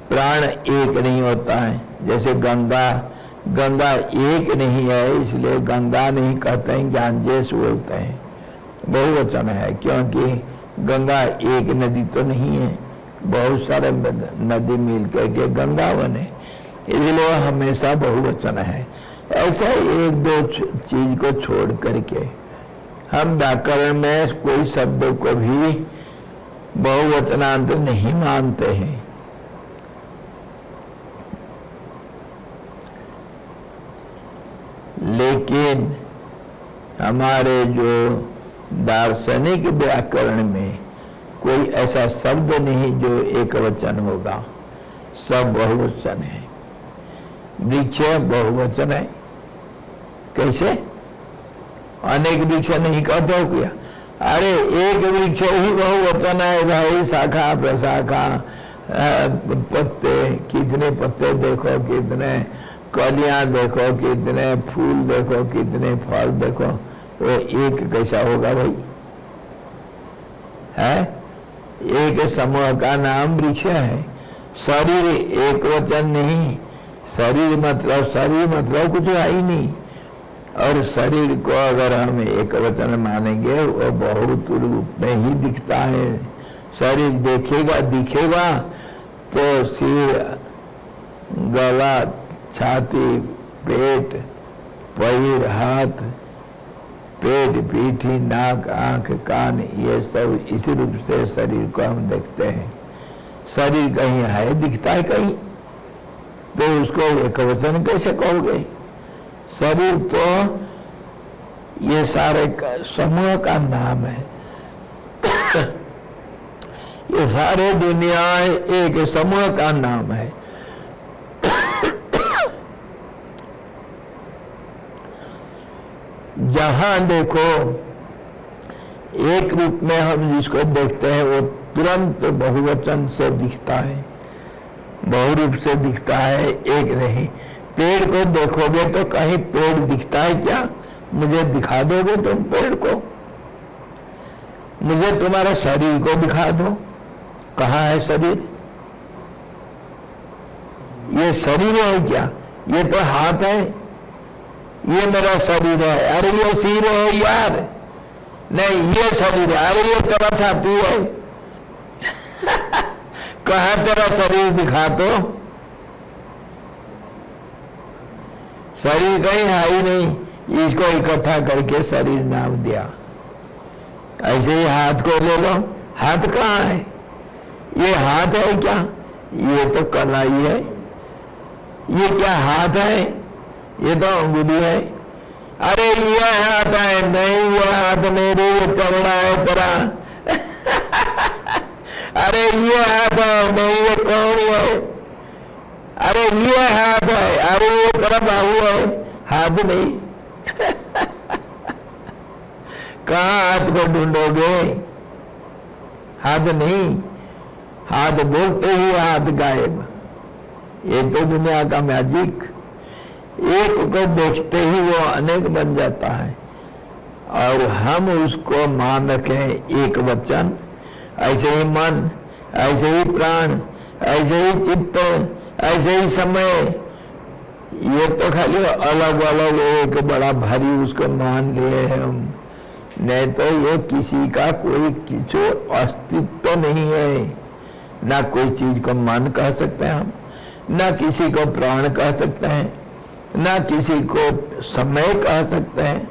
प्राण एक नहीं होता है। जैसे गंगा एक नहीं है, इसलिए गंगा नहीं कहते हैं, गांजेस बोलते हैं, बहुवचन है। क्योंकि गंगा एक नदी तो नहीं है, बहुत सारे नदी मिल करके गंगा बने, इसलिए हमेशा बहुवचन है। ऐसा एक दो चीज को छोड़ करके हम व्याकरण में कोई शब्द को भी बहुवचनांत नहीं मानते हैं। लेकिन हमारे जो दार्शनिक व्याकरण में कोई ऐसा शब्द नहीं जो एक वचन होगा, सब बहुवचन है। वृक्ष बहुवचन है। कैसे? अनेक वृक्ष नहीं कहते हो क्या? अरे एक वृक्ष ही बहुवचन है भाई। शाखा प्रशाखा, पत्ते, कितने पत्ते देखो, कितने कलियां देखो, कितने फूल देखो, कितने फल देखो, वो एक कैसा होगा भाई? है एक समूह का नाम वृक्ष है। शरीर एक वचन नहीं। शरीर मतलब कुछ है ही नहीं। और शरीर को अगर हम एक वचन मानेंगे, वो बहुत रूप में ही दिखता है। शरीर दिखेगा तो सिर, गला, छाती, पेट, पैर, हाथ, पेट, पीठी, नाक, आंख, कान, ये सब इसी रूप से शरीर को हम देखते हैं। शरीर कहीं है, दिखता है कहीं, तो उसको एक वचन कैसे कहोगे? शरीर तो ये सारे समूह का नाम है। ये सारे दुनिया एक समूह का नाम है। जहां देखो एक रूप में हम जिसको देखते हैं वो तुरंत बहुवचन से दिखता है, बहुरूप से दिखता है, एक नहीं। पेड़ को देखोगे तो कहीं पेड़ दिखता है क्या? मुझे दिखा दोगे तुम पेड़ को? मुझे तुम्हारा शरीर को दिखा दो, कहाँ है शरीर? ये शरीर है क्या? ये तो हाथ है, ये मेरा शरीर है। अरे ये सिर है यार, नहीं ये शरीर है। अरे ये तेरा छाती है। कहाँ तेरा शरीर दिखा तो? शरीर कहीं है ही नहीं, इसको इकट्ठा करके शरीर नाम दिया। ऐसे ही हाथ को ले लो, हाथ कहाँ है? ये हाथ है क्या? ये तो कलाई है। ये क्या हाथ है? ये तो अंगुली है। अरे ये हाथ है, नहीं ये हाथ मेरे, ये चमड़ा है तेरा। अरे ये हाथ है, नहीं ये कौन है? अरे ये हाथ है, अरे ये तेरा बाहु है, हाथ नहीं। कहाँ हाथ को ढूंढोगे? हाथ नहीं, हाथ बोलते ही हाथ गायब। ये तो दुनिया का मैजिक। एक को देखते ही वो अनेक बन जाता है, और हम उसको मान रखें एक वचन। ऐसे ही मन, ऐसे ही प्राण, ऐसे ही चित्त, ऐसे ही समय, ये तो खाली अलग अलग एक बड़ा भारी उसको मान लिए हम। नहीं तो ये किसी का कोई किसी अस्तित्व नहीं है। ना कोई चीज को मन कह सकते हैं हम, ना किसी को प्राण कह सकते हैं, ना किसी को समय कह सकते हैं,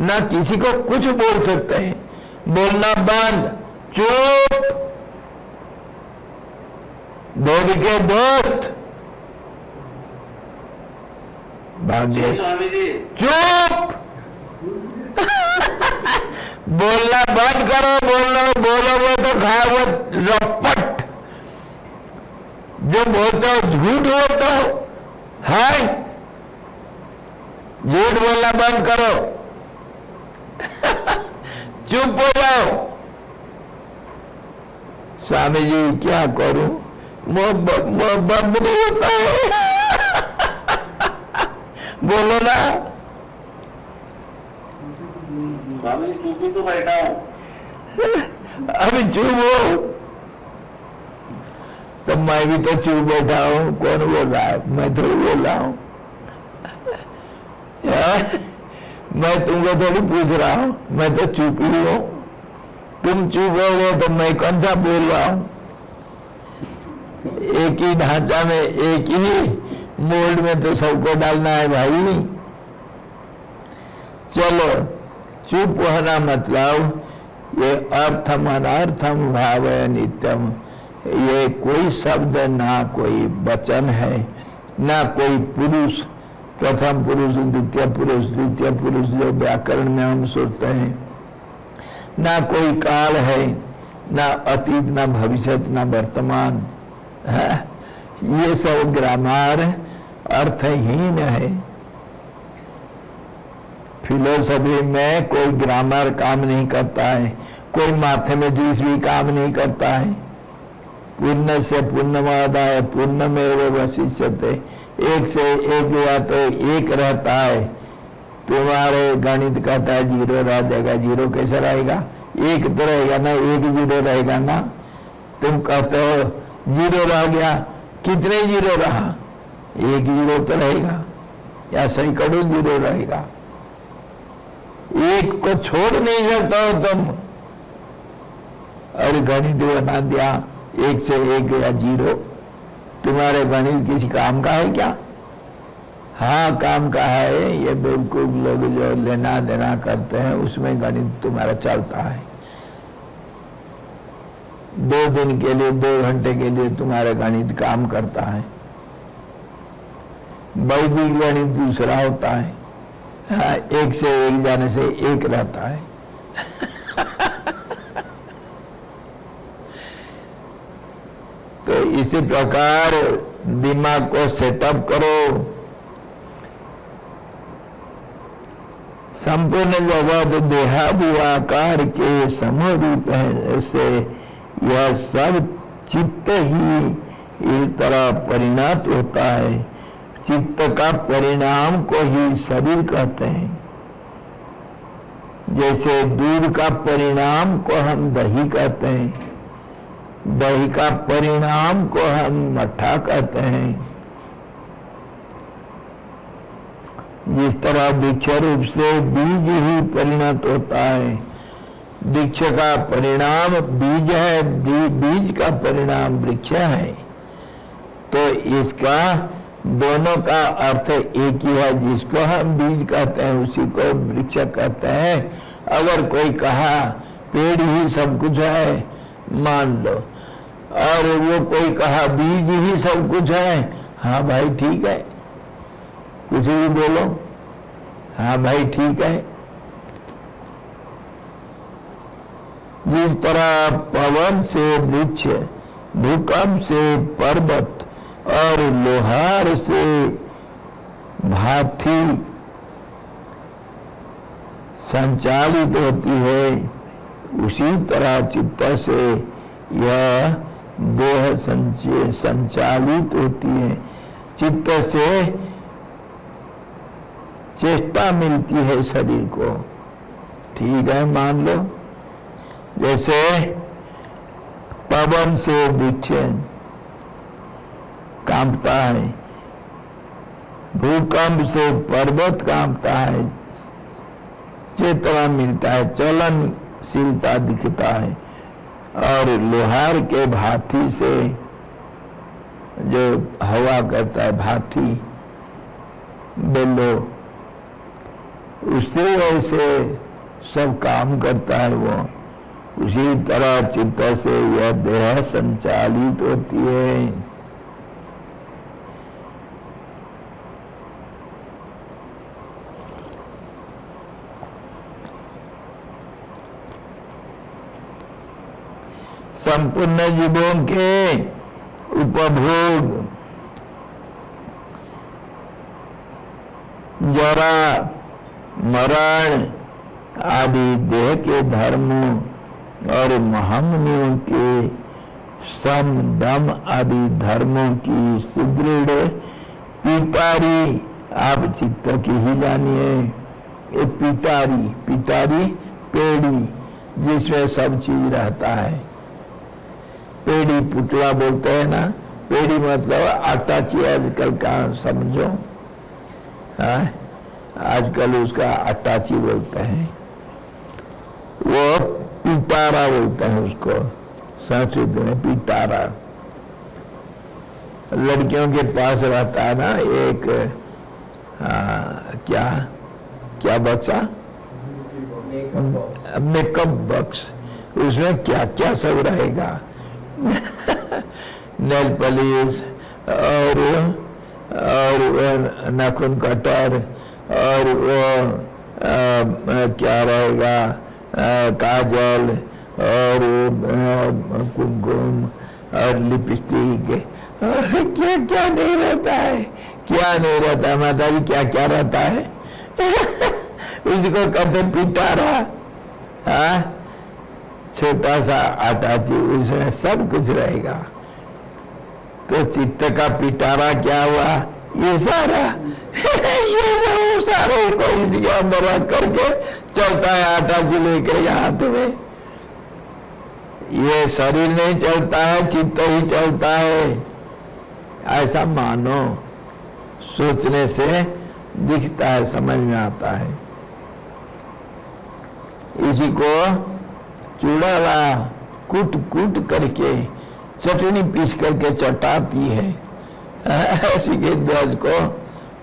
ना किसी को कुछ बोल सकते हैं। बोलना बंद, चुप। दौड़ के दोस्त भाग्य, स्वामी जी चुप। बोलना बंद करो। बोलोगे तो खाओ रपट। जो बोलते हो झूठ बोलते हो, है झूठ बोलना बंद करो। चुप हो जाओ। स्वामी जी क्या करूं, बंद नहीं होता है। बोलो ना। स्वामी चुप ही तो बैठा हूँ। अभी चुप हो तो मैं भी तो चुप बैठा हूं। कौन बोल रहा है? मैं थोड़ी बोल रहा हूं। मैं तुमको थोड़ी पूछ रहा हूं, मैं तो चुप ही हूं। तुम चुप हो गए तो मैं कौन सा बोल रहा हूं? एक ही ढांचा में, एक ही मोल्ड में तो सबको डालना है भाई। चलो, चुप होना मतलब ये अर्थम अनर्थम भावय नित्यम। ये कोई शब्द ना कोई वचन है, ना कोई पुरुष, प्रथम पुरुष, द्वितीय पुरुष जो व्याकरण में हम सोचते हैं, ना कोई काल है, ना अतीत, ना भविष्य, ना वर्तमान है। ये सब ग्रामर अर्थहीन है। फिलोसफी में कोई ग्रामर काम नहीं करता है, कोई मैथमेटिक्स भी काम नहीं करता है। पूर्ण से पूर्णमादाय पूर्णमेव वशिष्यते। एक से एक हुआ तो एक रहता है। तुम्हारे गणित कहता है जीरो रह जाएगा, जीरो कैसे रहेगा? एक तो रहेगा ना, एक जीरो रहेगा ना। तुम कहते हो जीरो रह गया, कितने जीरो रहा? एक जीरो तो रहेगा, या सैकड़ों जीरो रहेगा। एक को छोड़ नहीं सकता हो तुम। और गणित बना दिया एक से एक या जीरो। तुम्हारे गणित किसी काम का है क्या? हाँ काम का है, ये बेवकूफ लोग जो लेना देना करते हैं उसमें गणित तुम्हारा चलता है। 2 दिन के लिए 2 घंटे के लिए तुम्हारा गणित काम करता है। वैदिक गणित दूसरा होता है। हाँ, 1 से 1 जाने से 1 रहता है। तो इसी प्रकार दिमाग को सेटअप करो। संपूर्ण जगत देहाभिवाकार के समरूप है से यह सब चित्त ही इस तरह परिणत होता है। चित्त का परिणाम को ही शरीर कहते हैं। जैसे दूध का परिणाम को हम दही कहते हैं, दही का परिणाम को हम मट्ठा कहते हैं। जिस तरह वृक्ष रूप से बीज ही परिणत होता है, वृक्ष का परिणाम बीज है, बीज का परिणाम वृक्ष है। तो इसका दोनों का अर्थ एक ही है। जिसको हम बीज कहते हैं उसी को वृक्ष कहते हैं। अगर कोई कहा पेड़ ही सब कुछ है मान लो, और वो कोई कहा बीज ही सब कुछ है, हाँ भाई ठीक है, कुछ भी बोलो, हाँ भाई ठीक है। जिस तरह पवन से वृक्ष, भूकंप से पर्वत और लोहार से भाथी संचालित होती है, उसी तरह चित्त से यह देह संचालित होती है। चित्त से चेष्टा मिलती है शरीर को, ठीक है मान लो। जैसे पवन से वृक्ष कांपता है, भूकंप से पर्वत कांपता है, चेतना मिलता है, चलनशीलता दिखता है। और लोहार के भाथी से जो हवा करता है, भाथी बेलो, उससे ऐसे सब काम करता है वो। उसी तरह चित्त से यह देह संचालित होती है। संपूर्ण जीवों के उपभोग, जरा मरण आदि देह के धर्मों और महामुनियों के सम दम आदि धर्मों की सुदृढ़ पिटारी आप चित्त की ही जानिए। ये पिटारी, पिटारी पेड़ी जिसमें सब चीज रहता है। पेड़ी पुतला बोलते हैं ना, पेड़ी मतलब आटा की आजकल का समझो, हाँ आजकल उसका अट्टाची बोलते हैं, वो पिटारा बोलते हैं उसको संस्कृत में, पिटारा। लड़कियों के पास रहता है ना एक क्या क्या बक्सा, मेकअप बॉक्स, उसमें क्या क्या सब रहेगा नेल पॉलिश और नाखून कटर और वो क्या रहेगा काजल और कुमकुम और लिपस्टिक और क्या क्या नहीं रहता है, क्या नहीं रहता है माता जी, क्या क्या रहता है उसको कहते पिटारा। हाँ छोटा सा आटा चीज, उसमें सब कुछ रहेगा। तो चित्त का पिटारा क्या हुआ, ये सारा ये सारे को इसके अंदर रख करके चलता है आटा जी लेकर हाथ में। ये शरीर नहीं चलता है, चित्त ही चलता है, ऐसा मानो। सोचने से दिखता है, समझ में आता है। इसी को चूड़ाला कूट कूट करके चटनी पीस करके चटाती है। ऐसी के ध्वज को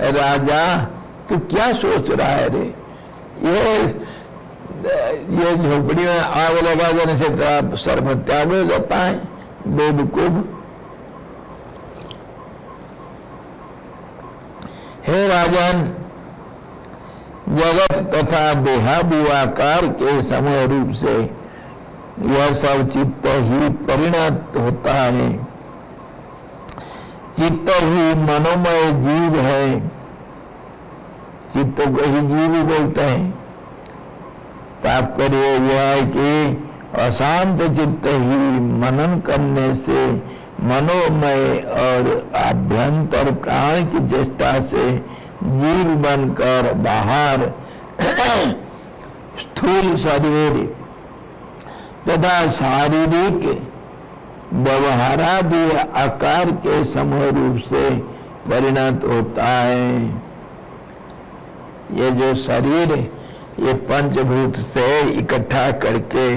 राजा तू क्या सोच रहा है रे, ये झोपड़ी में आग लगा देने से तेरा सर्व त्याग हो जाता है, बेवकूफ। हे राजन, जगत तथा देहादिवाकार के समय रूप से यह सब चित्त ही परिणत होता है। चित्त ही मनोमय जीव है, चित्त को ही जीव बोलते हैं। तात्पर्य यह है कि अशांत चित्त ही मनन करने से मनोमय और आभ्यंतर प्राण की चेष्टा से जीव बनकर बाहर स्थूल शरीर तथा शारीरिक व्यवहारादि आकार के समूह रूप से परिणत होता है। ये जो शरीर ये पंचभूत से इकट्ठा करके,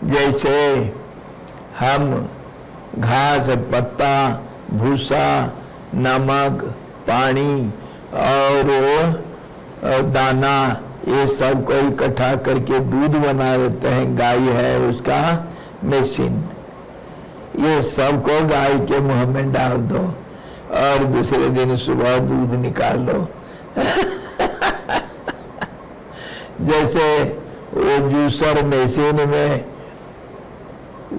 जैसे हम घास, पत्ता, भूसा, नमक, पानी और दाना ये सब को इकट्ठा करके दूध बना देते हैं, गाय है उसका मशीन, ये सब को गाय के मुंह में डाल दो और दूसरे दिन सुबह दूध निकाल लो। जैसे वो जूसर मशीन में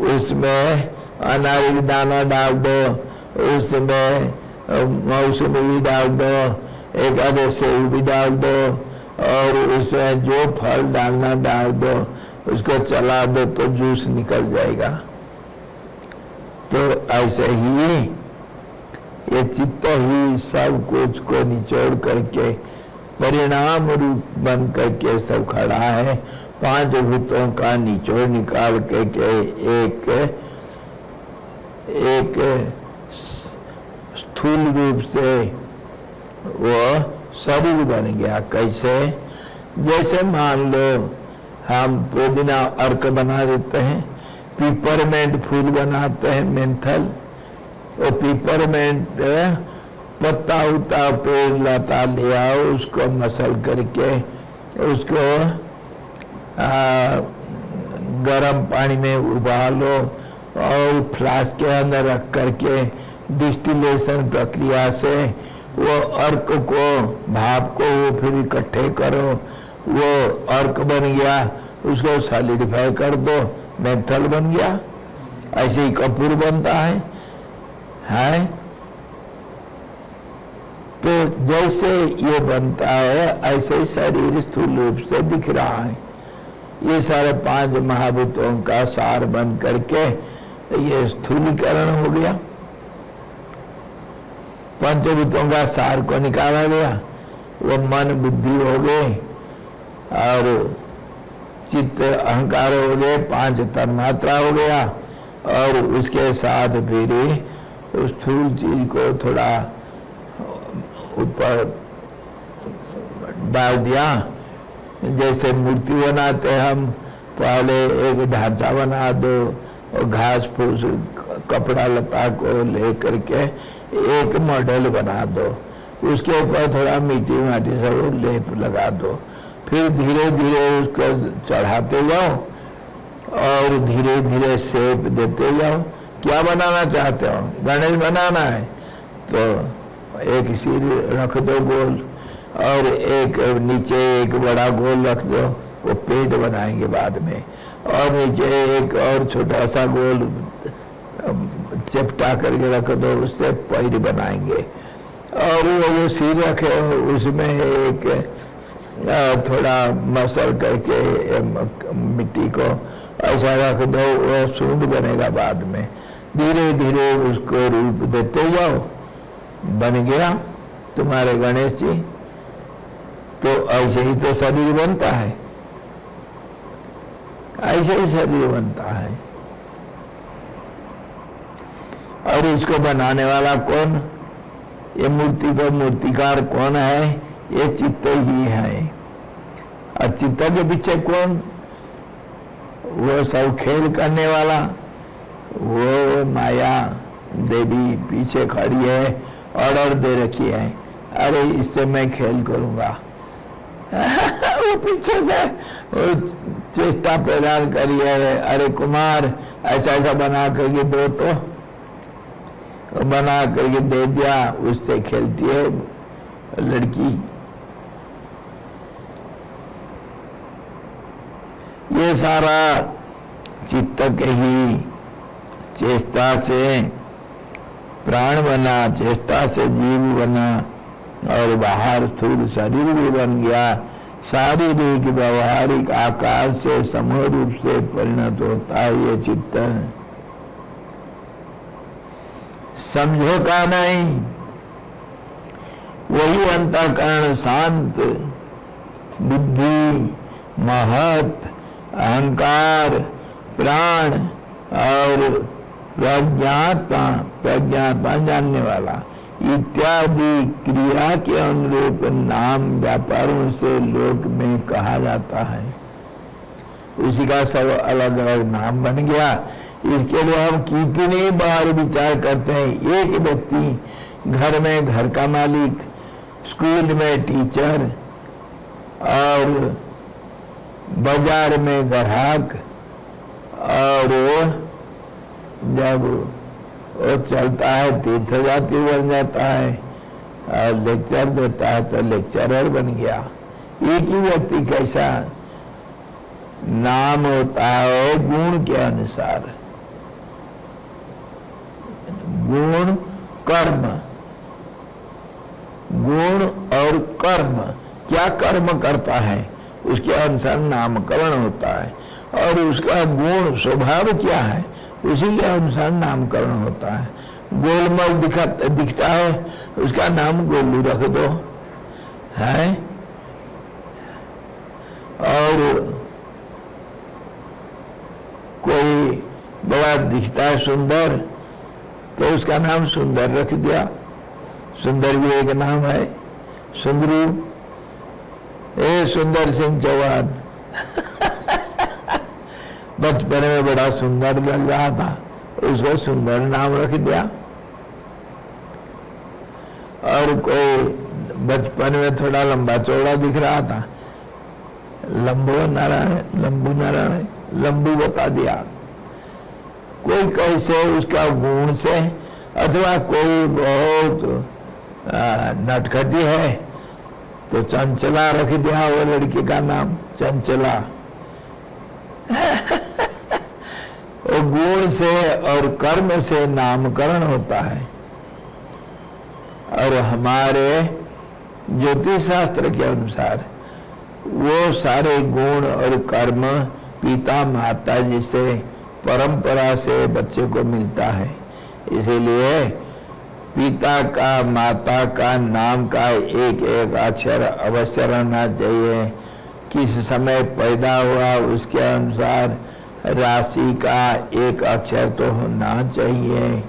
उसमें अनार दाना डाल दो, उसमें मौसमी भी डाल दो, एक आधे सेब भी डाल दो और उसमें जो फल डालना डाल दो, उसको चला दो तो जूस निकल जाएगा। तो ऐसे ही ये चित्त ही सब कुछ को निचोड़ करके परिणाम रूप बन करके सब खड़ा है। पांच भूतों का निचोड़ निकाल के एक स्थूल रूप से वो शरीर बन गया। कैसे? जैसे मान लो हम पुदीना अर्क बना देते हैं, पिपरमेंट फूल बनाते हैं, मेंथल, वो पिपरमेंट पत्ता उता पेड़ लता ले आओ, उसको मसल करके उसको गरम पानी में उबालो और फ्लास्क के अंदर रख करके डिस्टिलेशन प्रक्रिया से वो अर्क को, भाप को वो फिर इकट्ठे करो, वो अर्क बन गया, उसको सॉलिडिफाई कर दो, मेंथल बन गया। ऐसे ही कपूर बनता है। तो जैसे ये बनता है ऐसे ही शरीर स्थूल रूप से दिख रहा है। ये सारे पांच महाभूतों का सार बन करके ये स्थूलीकरण हो गया। पंचभूतों का सार को निकाला गया, वो मन बुद्धि हो गए और चित्त अहंकार हो गए, पांच तन्मात्रा हो गया और उसके साथ फिर उस स्थूल चीज को थोड़ा ऊपर डाल दिया। जैसे मूर्ति बनाते हम, पहले एक ढांचा बना दो और घास फूस कपड़ा लता को ले करके एक मॉडल बना दो, उसके ऊपर थोड़ा मिट्टी माटी सब लेप लगा दो, फिर धीरे धीरे उसको चढ़ाते जाओ और धीरे धीरे शेप देते जाओ। क्या बनाना चाहते हो? गणेश बनाना है तो एक सिर रख दो गोल और एक नीचे एक बड़ा गोल रख दो, वो पेट बनाएंगे बाद में, और नीचे एक और छोटा सा गोल चिपटा करके रख दो, उससे पैर बनाएंगे। और वो सिर रखे उसमें एक थोड़ा मसल करके मिट्टी को ऐसा रख दो, वो सूंड बनेगा बाद में। धीरे धीरे उसको रूप देते जाओ, बन गया तुम्हारे गणेश जी। तो ऐसे ही तो शरीर बनता है, ऐसे ही शरीर बनता है। और इसको बनाने वाला कौन? ये मूर्ति का मूर्तिकार कौन है? ये चित्त ही है। और चित्त के पीछे कौन? वो सब खेल करने वाला, वो माया देवी पीछे खड़ी है, ऑर्डर दे रखी है, अरे इससे मैं खेल करूंगा। वो पीछे से वो चेष्टा प्रदान करी है, अरे कुमार ऐसा ऐसा बना करके दो, तो बना करके दे दिया, उससे खेलती है लड़की। ये सारा चित्त के ही चेष्टा से प्राण बना, चेष्टा से जीव बना और बाहर स्थूल शरीर भी बन गया। शारीरिक व्यवहारिक आकार से समूह रूप से परिणत होता है ये चित्त। समझो का नहीं, वही अंतःकरण शांत, बुद्धि, महत, अहंकार, प्राण और प्रज्ञात्मा जानने वाला इत्यादि क्रिया के अनुरूप नाम व्यापारों से लोक में कहा जाता है। उसी का सब अलग अलग नाम बन गया। इसके लिए हम कितनी बार विचार करते हैं। एक व्यक्ति घर में घर का मालिक, स्कूल में टीचर और बाजार में ग्राहक, और जब वो चलता है तीर्थयात्री बन जाता है और लेक्चर देता है तो लेक्चरर बन गया। एक ही व्यक्ति कैसा नाम होता है गुण के अनुसार। गुण कर्म, गुण और कर्म, क्या कर्म करता है उसके अनुसार नामकरण होता है, और उसका गुण स्वभाव क्या है उसी के अनुसार नामकरण होता है। गोलमल दिखता है, उसका नाम गोलू रख दो है, और कोई बड़ा दिखता है सुंदर तो उसका नाम सुंदर रख दिया। सुंदर भी एक नाम है, सुंदरू, ए सुंदर सिंह चौहान। बचपन में बड़ा सुंदर लग रहा था, उसको सुंदर नाम रख दिया। और कोई बचपन में थोड़ा लंबा चौड़ा दिख रहा था, लंबू नारायण लंबू बता दिया। कोई कैसे उसका गुण से, अथवा कोई बहुत नटखटी है तो चंचला रख दिया वो लड़की का नाम चंचला। वो गुण से और कर्म से नामकरण होता है। और हमारे ज्योतिष शास्त्र के अनुसार वो सारे गुण और कर्म पिता माता जी से परंपरा से बच्चे को मिलता है। इसीलिए पिता का माता का नाम का एक एक अक्षर अवश्य रहना चाहिए। किस समय पैदा हुआ उसके अनुसार राशि का एक अक्षर तो होना चाहिए,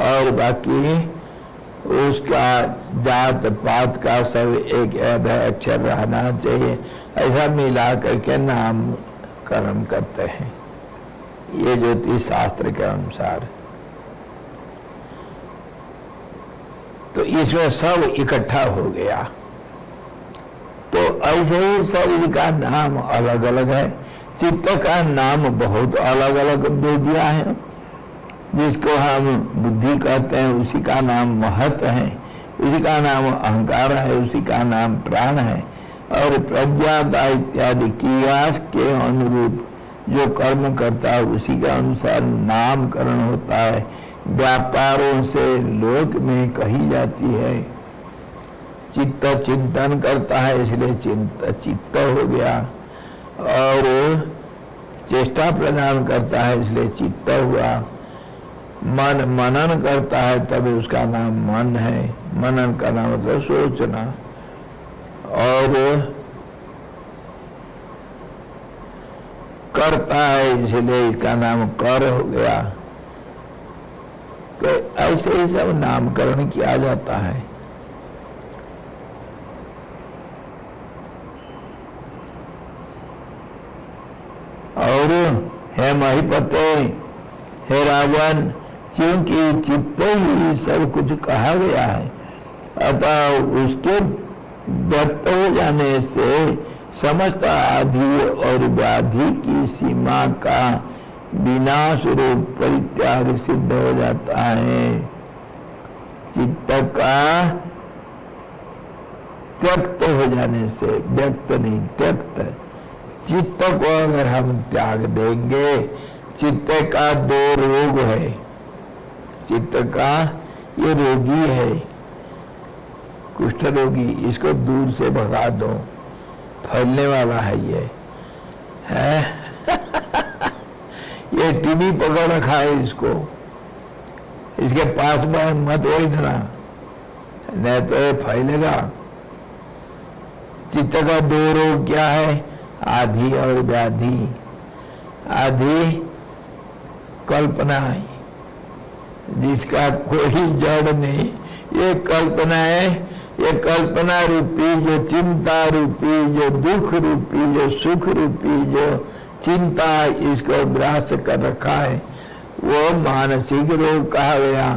और बाकी उसका जात पात का सब एक अक्षर रहना चाहिए। ऐसा मिला करके नामकरण करते हैं ये ज्योतिष शास्त्र के अनुसार। तो इसमें सब इकट्ठा हो गया। तो ऐसे ही सब का नाम अलग अलग है। चित्त का नाम बहुत अलग अलग दे दिया है। जिसको हम बुद्धि कहते हैं उसी का नाम महत है, उसी का नाम अहंकार है, उसी का नाम प्राण है। और प्रज्ञाता इत्यादि क्रिया के अनुरूप जो कर्म करता है उसी के अनुसार नामकरण होता है। व्यापारों से लोक में कही जाती है। चित्त चिंतन करता है इसलिए चित्त हो गया, और चेष्टा प्रदान करता है इसलिए चित्त हुआ। मन मनन करता है तभी उसका नाम मन है। मनन करना मतलब सोचना। और करता है इसलिए इसका नाम कर हो गया। तो ऐसे ही सब नामकरण किया जाता है। और हे महिपते, हे राजन, क्योंकि चित्त ही सब कुछ कहा गया है अतः उसके व्यक्त हो जाने से समस्त आधि और व्याधि की सीमा का विनाश रूप परित्याग सिद्ध हो जाता है। चित्त का त्यक्त हो जाने से, व्यक्त नहीं त्यक्त, चित्त को अगर हम त्याग देंगे, चित्त का दो रोग है, चित्त का ये रोगी है, कुष्ठ रोगी, इसको दूर से भगा दो, फैलने वाला है ये है ये टीबी पकड़ रखा है इसको, इसके पास में मत बैठना, नहीं तो ये फैलेगा। चित्त का दो रोग क्या है? आधि और व्याधि। आधि कल्पना है, जिसका कोई जड़ नहीं, ये कल्पना है। ये कल्पना रूपी जो चिंता रूपी, जो दुख रूपी, जो सुख रूपी जो चिंता इसको ग्रास कर रखा है, वो मानसिक रोग कहा गया।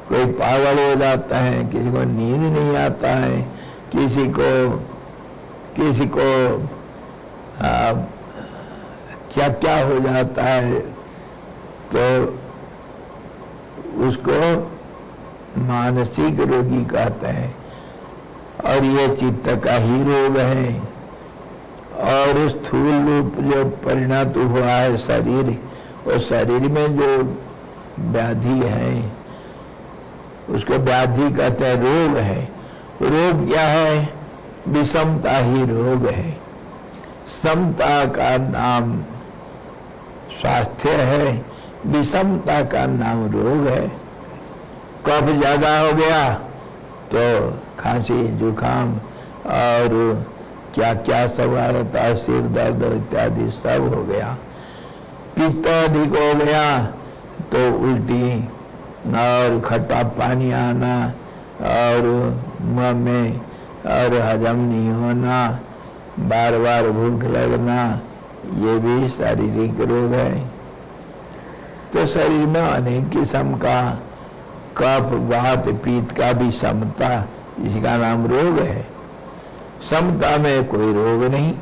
कोई पागल हो जाता है, किसी को नींद नहीं आता है, किसी को क्या क्या हो जाता है, तो उसको मानसिक रोगी कहते हैं। और ये चित्त का ही रोग है। और स्थूल रूप जो परिणत हुआ है शरीर, वो शरीर में जो व्याधि है उसको व्याधि कहते हैं, रोग है। रोग क्या है? विषमता ही रोग है। समता का नाम स्वास्थ्य है, विषमता का नाम रोग है। कफ ज्यादा हो गया तो खांसी, जुकाम और क्या क्या सब आ जाता है, सिर दर्द इत्यादि सब हो गया। पित्त अधिक हो गया तो उल्टी और खट्टा पानी आना और मुंह में और हजम नहीं होना, बार बार भूख लगना, ये भी शारीरिक रोग है। तो शरीर में अनेक किस्म का कफ, वात, पित्त का भी समता, इसका नाम रोग है। समता में कोई रोग नहीं।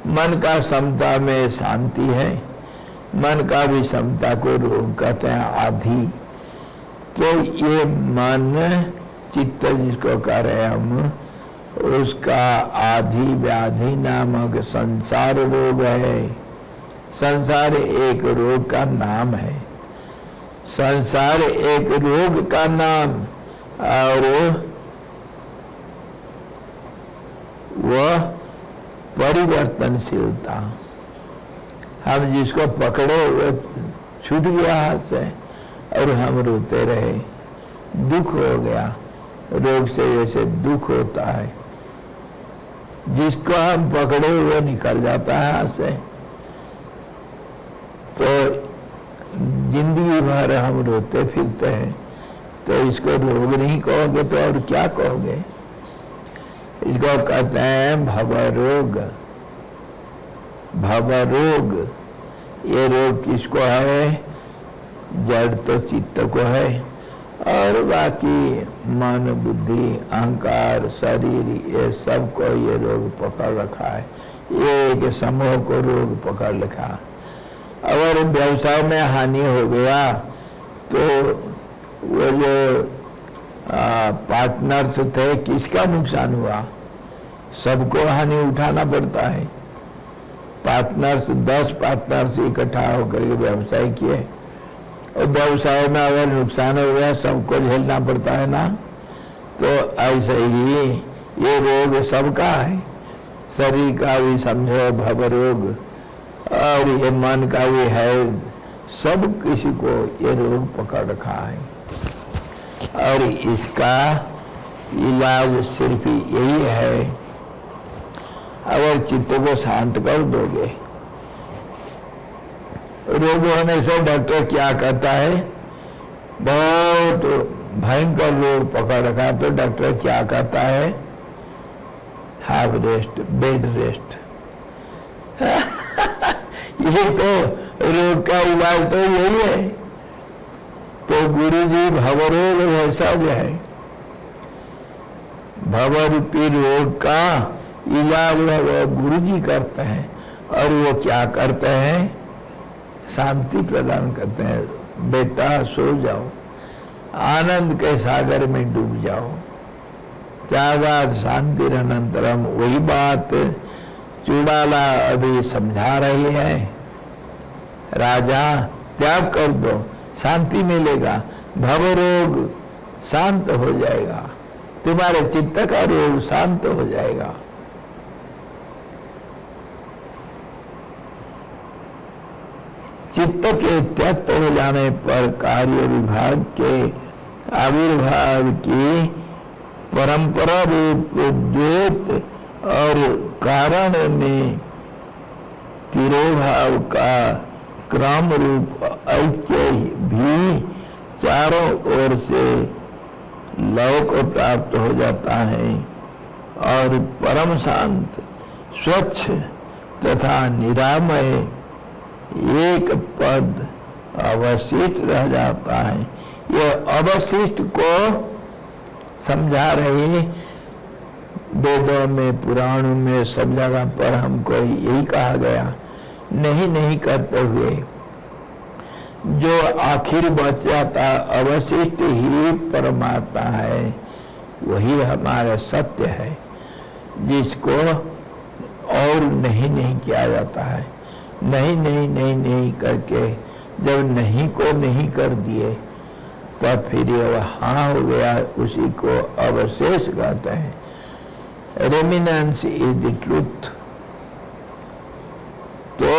मन का समता में शांति है, मन का भी समता को रोग कहते हैं, आधि। तो ये मन चित्त जिसको कह रहे हम, उसका आधि व्याधि नामक संसार रोग है। संसार एक रोग का नाम है, संसार एक रोग का नाम। और वह परिवर्तनशीलता, हम जिसको पकड़े वो छूट गया हाथ से और हम रोते रहे, दुख हो गया। रोग से जैसे दुख होता है, जिसको हम पकड़े वो निकल जाता है हाथ से, तो जिंदगी भर हम रोते फिरते हैं। तो इसको रोग नहीं कहोगे तो और क्या कहोगे? इसको कहते हैं भवरोग। भवरोग, ये रोग किसको है? जड़ तो चित्त को है, और बाकी मन, बुद्धि, अहंकार, शरीर, ये सबको ये रोग पकड़ रखा है। ये एक समूह को रोग पकड़ रखा। अगर व्यवसाय में हानि हो गया तो वो जो पार्टनर्स थे, किसका नुकसान हुआ? सबको हानि उठाना पड़ता है। पार्टनर्स 10 पार्टनर्स इकट्ठा होकर के व्यवसाय किए, और व्यवसाय में अगर नुकसान हो गया सबको झेलना पड़ता है ना। तो ऐसे ही ये रोग सबका है। शरीर का भी समझो भवरोग, और ये मन का भी है, सब किसी को ये रोग पकड़ रखा है। और इसका इलाज सिर्फ यही है, अगर चित्त को शांत कर दोगे। रोग होने से डॉक्टर क्या कहता है? बहुत भयंकर रोग पकड़ रखा तो डॉक्टर क्या कहता है? Have rest, bed rest. ये तो रोग का इलाज तो यही है। तो गुरु जी भवरोग वैसा जो है, भवरूपी रोग का इलाज वो गुरु जी करते हैं। और वो क्या करते हैं? शांति प्रदान करते हैं। बेटा सो जाओ, आनंद के सागर में डूब जाओ। त्यागात शांतिरनंतरम, वही बात चुड़ाला अभी समझा रही है। राजा त्याग कर दो, शांति मिलेगा, भव रोग शांत हो जाएगा, तुम्हारे चित्त का रोग शांत हो जाएगा। चित्त के त्यक्त हो जाने पर कार्य विभाग के आविर्भाव की परंपरा रूप द्वैत और कारण में तिरोभाव का क्रम रूप ऐक्य भी चारों ओर से लव को प्राप्त हो जाता है और परम शांत, स्वच्छ तथा निरामय एक पद अवशिष्ट रह जाता है। यह अवशिष्ट को समझा रहे वेदों में, पुराणों में, सब जगह पर हमको यही कहा गया। नहीं करते हुए जो आखिर बच जाता अवशिष्ट ही परमात्मा है, वही हमारा सत्य है, जिसको और नहीं किया जाता है। नहीं करके जब नहीं को नहीं कर दिए तब फिर ये हाँ हो गया, उसी को अवशेष कहते हैं। Remnants is the truth. तो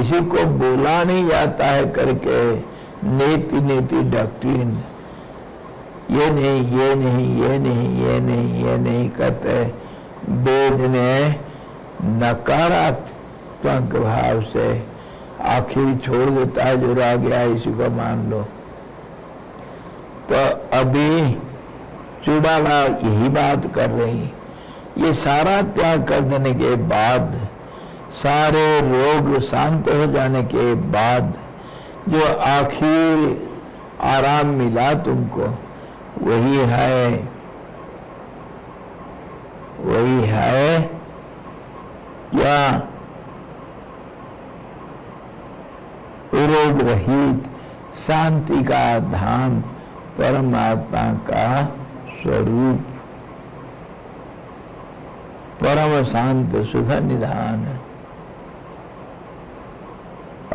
इसी को बोला नहीं जाता है करके नीति डॉक्ट्रिन, ये नहीं कहते। वेद ने नकारात्मक भाव से आखिर छोड़ देता है, जो रह गया इसी को मान लो। तो अभी चुड़ाला यही बात कर रही। ये सारा त्याग कर देने के बाद, सारे रोग शांत हो जाने के बाद जो आखिर आराम मिला तुमको, वही है क्या? रोग रहित शांति का धाम, परमात्मा का स्वरूप, परम शांत सुख निधान।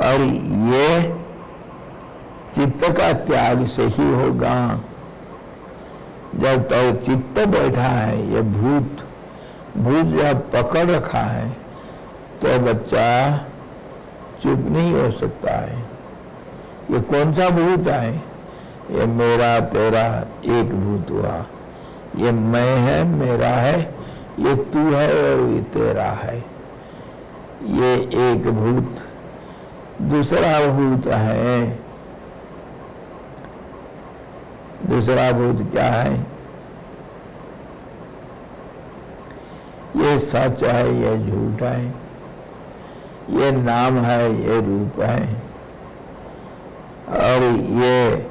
और ये चित्त का त्याग से ही होगा। जब तक चित्त बैठा है, ये भूत जब पकड़ रखा है, तो बच्चा चुप नहीं हो सकता है। ये कौन सा भूत है? ये मेरा तेरा एक भूत हुआ। ये मैं है, मेरा है, ये तू है और ये तेरा है। ये एक भूत। दूसरा भूत है, दूसरा भूत क्या है? ये सच है, ये झूठ है, ये नाम है, ये रूप है, और ये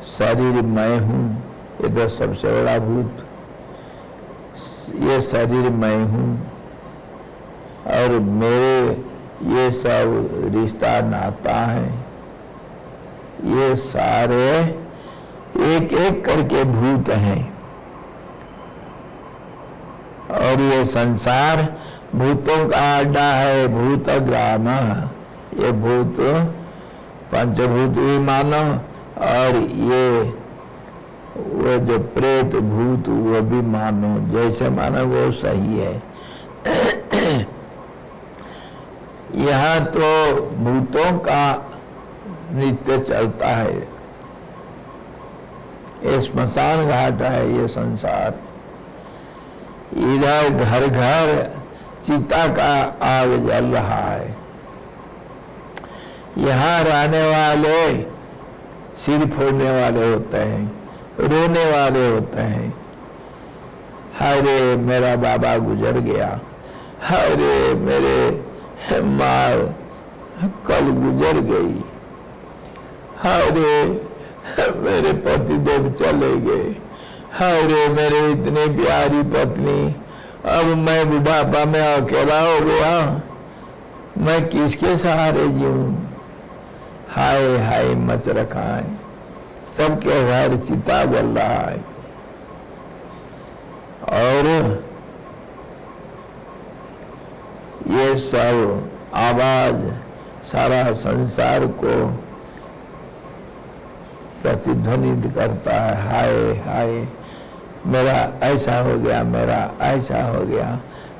शरीर मैं हूँ। ये तो सबसे बड़ा भूत। ये शरीर मैं हूँ और मेरे ये सब रिश्ता नाता है। ये सारे एक एक करके भूत हैं। और ये संसार भूतों का अड्डा है, भूत ग्राम। ये भूत पंचभूत भी मानो, और ये वो जो प्रेत भूत वो भी मानो, जैसे मानो वो सही है। यहाँ तो भूतों का नित्य चलता है। ये स्मशान घाट है, ये संसार। इधर घर घर चिता का आग जल रहा है। यहाँ रहने वाले सिर फोड़ने वाले होते हैं, रोने वाले होते हैं। हरे मेरा बाबा गुजर गया, हरे मेरे माँ कल गुजर गई, हरे मेरे पतिदेव चले गए, अरे मेरे इतनी प्यारी पत्नी, अब मैं बुढ़ापा में अकेला हो गया, मैं किसके सहारे जीऊं? हाय हाय मच रखा है, सबके घर चिता जल रहा है और ये सब आवाज सारा संसार को प्रतिध्वनित करता है। हाय हाय मेरा ऐसा हो गया, मेरा ऐसा हो गया,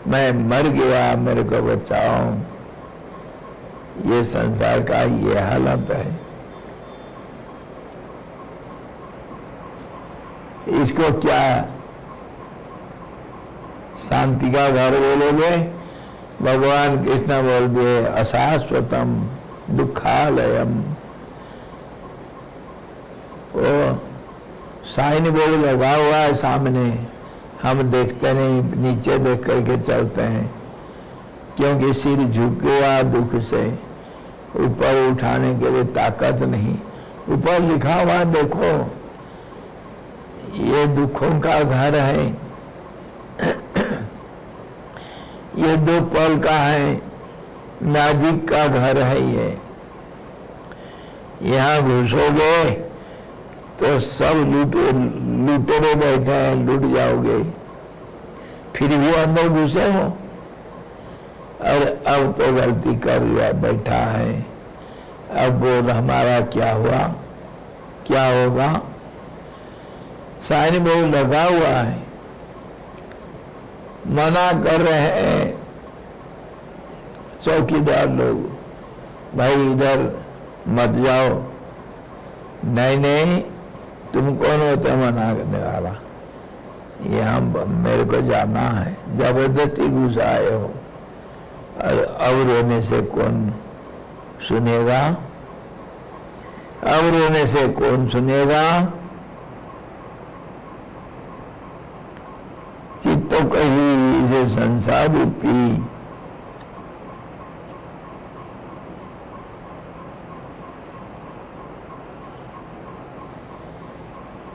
मैं मर गया, मेरे को बचाओ। ये संसार का ये हालत है। इसको क्या शांति का घर बोलोगे? भगवान कृष्ण बोल दिए अशाश्वतम दुखालयम। वो साइन बोर्ड लगा हुआ है सामने, हम देखते नहीं, नीचे देख करके चलते हैं, क्योंकि सिर झुक गया दुख से, ऊपर उठाने के लिए ताकत नहीं। ऊपर लिखा हुआ देखो, ये दुखों का घर है, ये दो पल का है, नाजिक का घर है ये। यहाँ घुसोगे तो सब लूटेरे बैठे हैं, लूट जाओगे, फिर भी अंदर घुसे हो। और अब तो गलती कर लिया बैठा है, अब बोल हमारा क्या हुआ, क्या होगा? साइन बोर्ड लगा हुआ है, मना कर रहे हैं चौकीदार लोग, भाई इधर मत जाओ। नहीं नहीं, तुम कौन होते मना करने वाला? यहाँ मेरे को जाना है, जबरदस्ती घुस आए हो। अब रोने से कौन सुनेगा? अब रोने से कौन सुनेगा? चित्त कही इसे संसार रूपी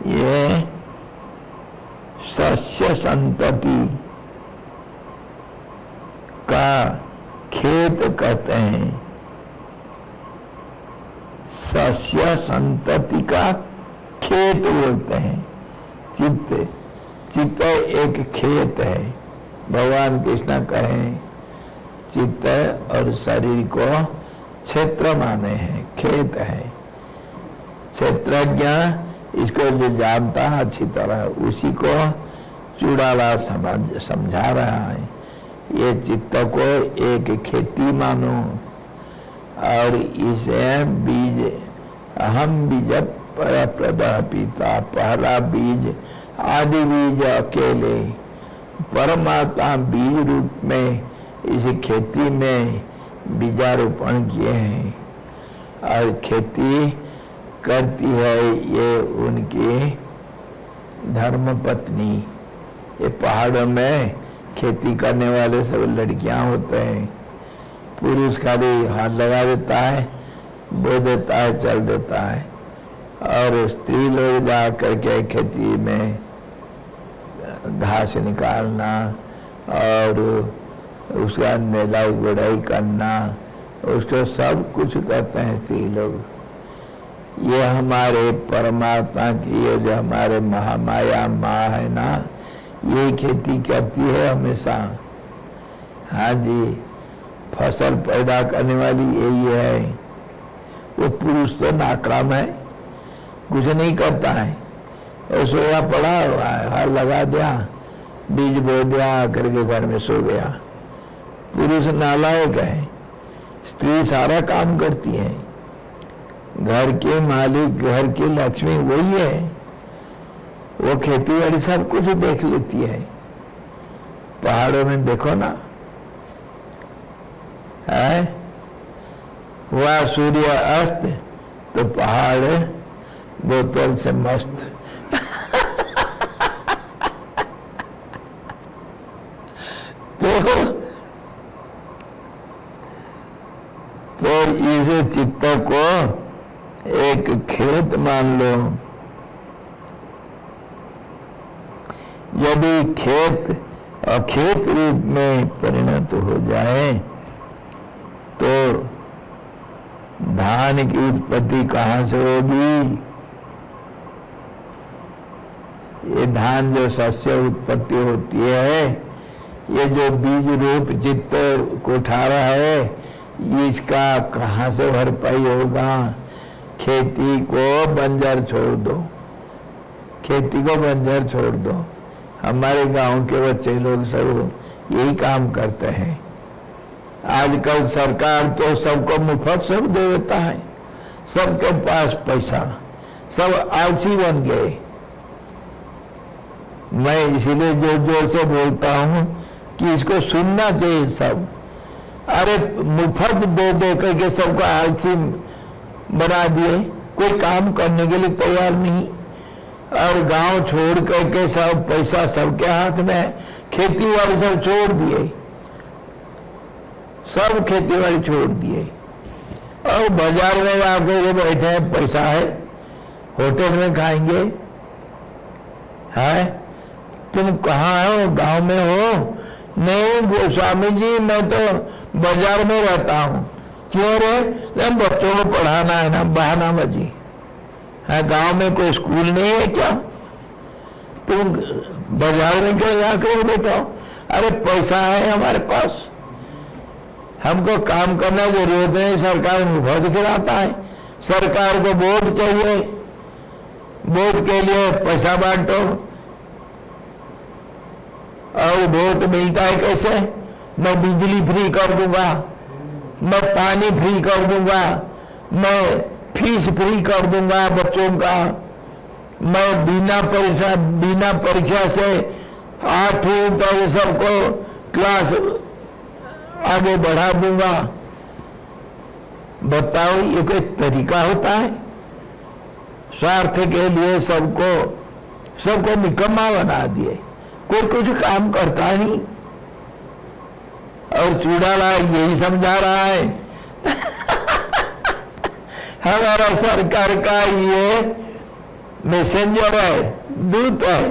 ये सस्य संतति का खेत कहते हैं। सस्य संतति का खेत बोलते हैं। चित्त, चित्त एक खेत है। भगवान कृष्ण कहें चित्त और शरीर को क्षेत्र माने हैं, खेत है। क्षेत्रज्ञ इसको जो जानता है अच्छी तरह, उसी को चुड़ाला समझा रहा है। ये चित्त को एक खेती मानो और इसे बीज, अहम बीज पर प्रदा पिता, पहला बीज आदि बीज अकेले परमात्मा बीज रूप में इस खेती में बीजारोपण किए हैं और खेती करती है ये उनकी धर्म पत्नी। ये पहाड़ों में खेती करने वाले सब लड़कियां होते हैं। पुरुष खाली हाथ लगा देता है, बो देता है, चल देता है, और स्त्री लोग जा करके खेती में घास निकालना और उसका नेलाई गुड़ाई करना, उसको सब कुछ करते हैं स्त्री लोग। ये हमारे परमात्मा की ये जो हमारे महामाया माँ है ना, ये खेती करती है हमेशा। हाँ जी, फसल पैदा करने वाली यही है। वो पुरुष तो नाकाम है, कुछ नहीं करता है, सोया पड़ा हुआ है, हाथ लगा दिया, बीज बो दिया, करके घर में सो गया। पुरुष नालायक है, स्त्री सारा काम करती है। घर के मालिक, घर की लक्ष्मी वही है। वो खेती बाड़ी सब कुछ देख लेती है। पहाड़ों में देखो ना, है हुआ सूर्य अस्त तो पहाड़ बोतल से मस्त। तो इसे चित्त को एक खेत मान लो। यदि खेत अखेत रूप में परिणत हो जाए तो धान की उत्पत्ति कहाँ से होगी? ये धान जो शस्य उत्पत्ति होती है, ये जो बीज रूप चित्त कोठारा है, इसका कहाँ से भरपाई होगा? खेती को बंजर छोड़ दो, खेती को बंजर छोड़ दो। हमारे गांव के बच्चे लोग सब यही काम करते हैं। आजकल सरकार तो सबको मुफ्त सब दे देता है, सबके पास पैसा, सब आलसी बन गए। मैं इसीलिए जोर जोर से बोलता हूँ कि इसको सुनना चाहिए सब। अरे मुफ्त दे दे करके सबको आलसी बना दिए, कोई काम करने के लिए तैयार नहीं, और गांव छोड़ करके सब पैसा सबके हाथ में, खेती बाड़ी सब छोड़ दिए, सब खेती बाड़ी छोड़ दिए, और बाजार में आकर के बैठे हैं, पैसा है, होटल में खाएंगे। है तुम कहाँ हो? गांव में हो? नहीं गोस्वामी जी, मैं तो बाजार में रहता हूँ। क्यों रे? बच्चों को पढ़ाना है ना, बहाना बजी है। गांव में कोई स्कूल नहीं है क्या? तुम बाजार में क्यों जाकर बैठो? अरे पैसा है हमारे पास, हमको काम करना जरूरत नहीं, सरकार मुफ्त खिलाता है। सरकार को वोट चाहिए, वोट के लिए पैसा बांटो, और वोट मिलता है कैसे? मैं बिजली फ्री कर दूंगा, मैं पानी फ्री कर दूंगा, मैं फीस फ्री कर दूंगा बच्चों का, मैं बिना परीक्षा से 8वीं तक सबको क्लास आगे बढ़ा दूंगा। बताओ ये कोई तरीका होता है? स्वार्थ के लिए सबको निकम्मा बना दिए, कोई कुछ काम करता नहीं। और चूड़ाला यही समझा रहा है हमारा सरकार का ये मैसेंजर है, दूत है।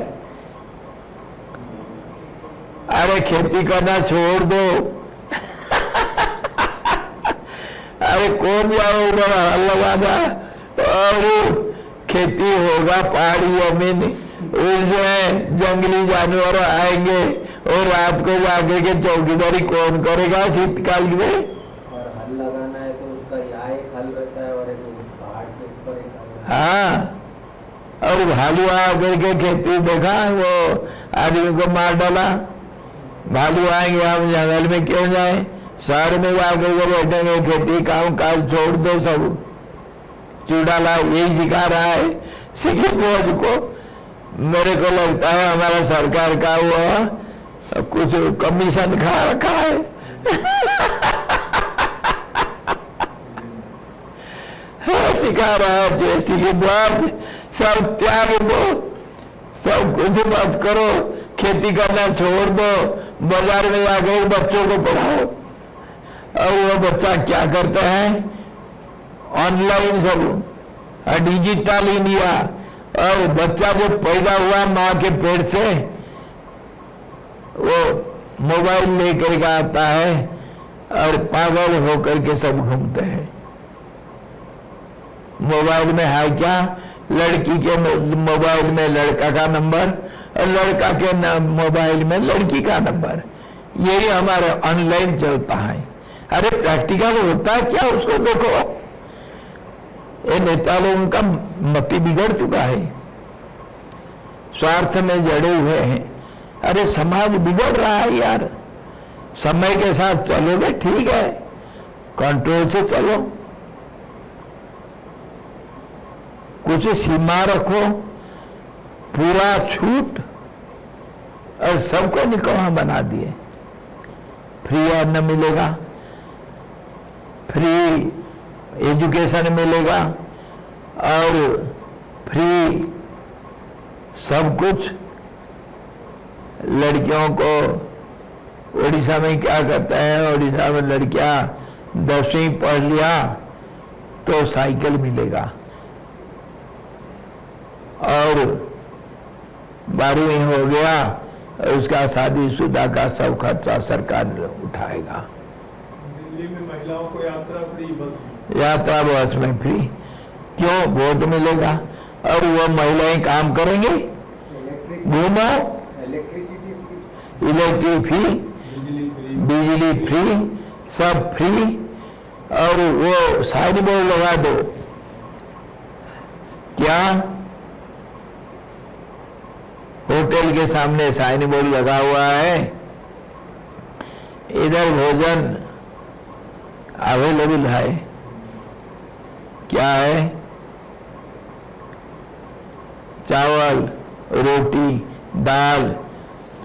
अरे खेती करना छोड़ दो अरे कौन जाओ उधर हल लगाना, और खेती होगा पहाड़ी जमीन, उसमें जंगली जानवर आएंगे, और रात को जाके के चौकीदारी कौन करेगा शीतकाल में? और हल लगाना है तो उसका यहाँ एक हल रहता है और एक पहाड़ के ऊपर एक हल। हाँ, और भालू आकर के खेती देखा, वो आदमी को मार डाला। भालू आएंगे, हम जंगल में क्यों जाए? शहर में जाकर के बैठेंगे, खेती काम काज छोड़ दो सब। चूड़ाला यही सिखा रहा है सिखी फौज को। मेरे को लगता है हमारा सरकार का वो कुछ कमीशन खा रखा है सिखा रहा है जैसी के द्वार सब त्याग दो, सब कुछ मत करो, खेती करना छोड़ दो, बाजार में जाकर बच्चों को पढ़ाओ। और वो बच्चा क्या करता है? ऑनलाइन सब, डिजिटल इंडिया। और बच्चा जो पैदा हुआ माँ के पेट से, वो मोबाइल लेकर के आता है और पागल होकर के सब घूमते हैं। मोबाइल में है क्या? लड़की के मोबाइल में लड़का का नंबर, और लड़का के मोबाइल में लड़की का नंबर। यही हमारा ऑनलाइन चलता है। अरे प्रैक्टिकल होता है क्या? उसको देखो, ये नेता लोगों का मति बिगड़ चुका है, स्वार्थ में जड़े हुए हैं। अरे समाज बिगड़ रहा है यार, समय के साथ चलोगे ठीक है, कंट्रोल से चलो, कुछ सीमा रखो, पूरा छूट और सबको निकम्मा बना दिए। फ्री अन्न मिलेगा, फ्री एजुकेशन मिलेगा, और फ्री सब कुछ। लड़कियों को उड़ीसा में क्या कहता है, उड़ीसा में लड़कियां 10वीं पढ़ लिया तो साइकिल मिलेगा, और 12वीं हो गया और उसका शादीशुदा का सब खर्चा सरकार उठाएगा। दिल्ली में महिलाओं को यात्रा फ्री बस में। यात्रा बस में फ्री, क्यों? वोट मिलेगा और वो महिलाएं काम करेंगे, घूमो, इलेक्ट्रिक फ्री, बिजली फ्री, सब फ्री। और वो साइड बोर्ड लगा दो, क्या होटल के सामने साइन बोर्ड लगा हुआ है, इधर भोजन अवेलेबल है, क्या है? चावल, रोटी, दाल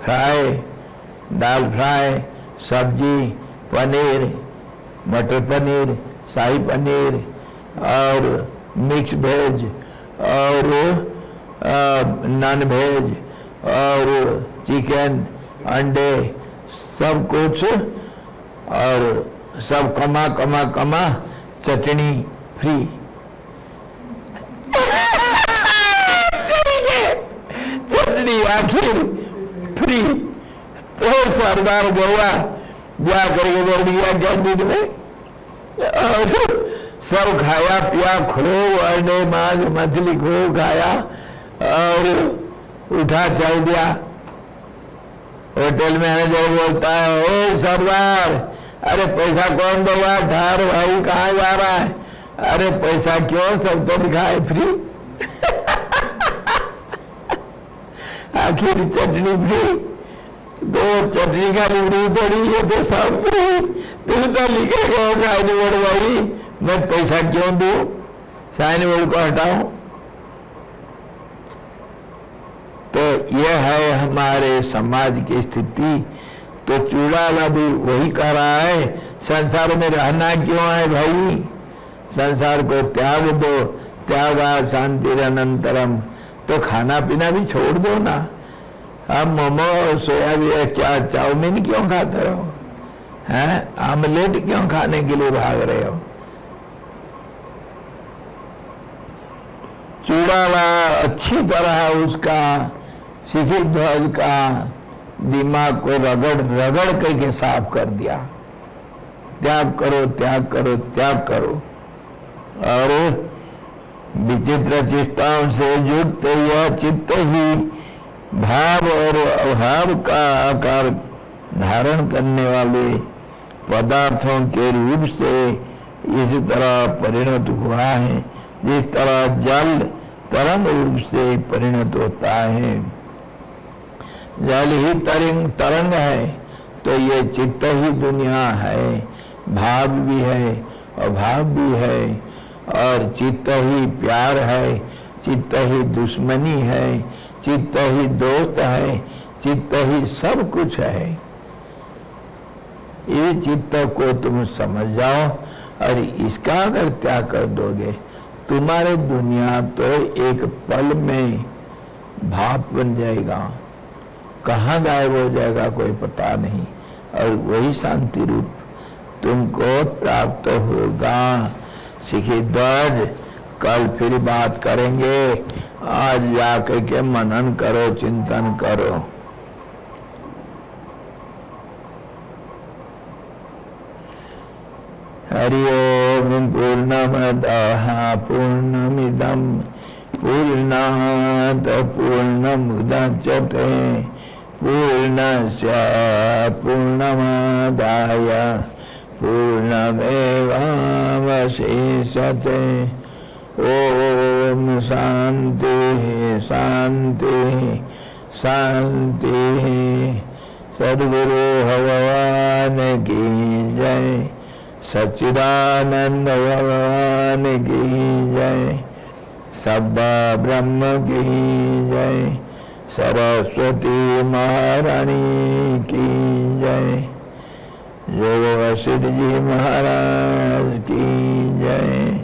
फ्राई, सब्जी, पनीर, मटर पनीर, शाही पनीर और मिक्स वेज और नॉन वेज और चिकन, अंडे, सब कुछ, और सब कमा चटनी फ्री। चटनी आखिर फ्री। तो सरदार गोवा जा करके बोल दिया कैंटीन में, और सब खाया पिया, खूब अंडे मांस मछली खूब खाया और उठा चल दिया। होटल मैनेजर बोलता है, ओ सरदार, अरे पैसा कौन देगा? ठार भाई कहाँ जा रहा है? अरे पैसा क्यों, सब तो लिखा है फ्री। आखिर चटनी फ्री, दो चटनी का लिबड़ी थोड़ी है तो सब फ्री। तू तो लिखेगा साइन बोर्ड भाई, मैं पैसा क्यों दूं? साइन बोर्ड को हटाऊं? तो यह है हमारे समाज की स्थिति। तो चूड़ाला भी वही कह रहा है, संसार में रहना क्यों है भाई? संसार को त्याग दो, त्यागा शांति अनंतरम। तो खाना पीना भी छोड़ दो ना। आप मोमो, सोयाबीन, क्या चाउमीन क्यों खाते रहो? हैं? आमलेट क्यों खाने के लिए भाग रहे हो? चूड़ाला अच्छी तरह उसका शिखिर ध्वज का दिमाग को रगड़ करके साफ कर दिया। त्याग करो, त्याग करो, त्याग करो। और विचित्र चित्ताओं से युक्त यह चित्त ही भाव और अभाव का आकार धारण करने वाले पदार्थों के रूप से इस तरह परिणत हुआ है, जिस तरह जल तरंग रूप से परिणत होता है। जल ही तरंग है, तो ये चित्त ही दुनिया है। भाव भी है, अभाव भी है, और चित्त ही प्यार है, चित्त ही दुश्मनी है, चित्त ही दोस्त है, चित्त ही सब कुछ है। ये चित्त को तुम समझ जाओ और इसका अगर त्याग कर दोगे, तुम्हारे दुनिया तो एक पल में भाप बन जाएगा, कहाँ गायब हो जाएगा कोई पता नहीं, और वही शांति रूप तुमको प्राप्त होगा। शिखिर ध्वज, कल फिर बात करेंगे। आज जाकर के मनन करो, चिंतन करो। हरि ओम। पूर्णमदः पूर्णमिदं पूर्णात् पूर्णमुदच्यते पूर्णस्य पूर्णमादाय पूर्णमेवावशिष्यते। ओम शांति शांति शांति। सद्गुरु भगवान की जय, सच्चिदानंद भगवान की जय, सब्बा ब्रह्म की जय, सरस्वती महारानी की जय, योगवशिष्ठ जी महाराज की जय।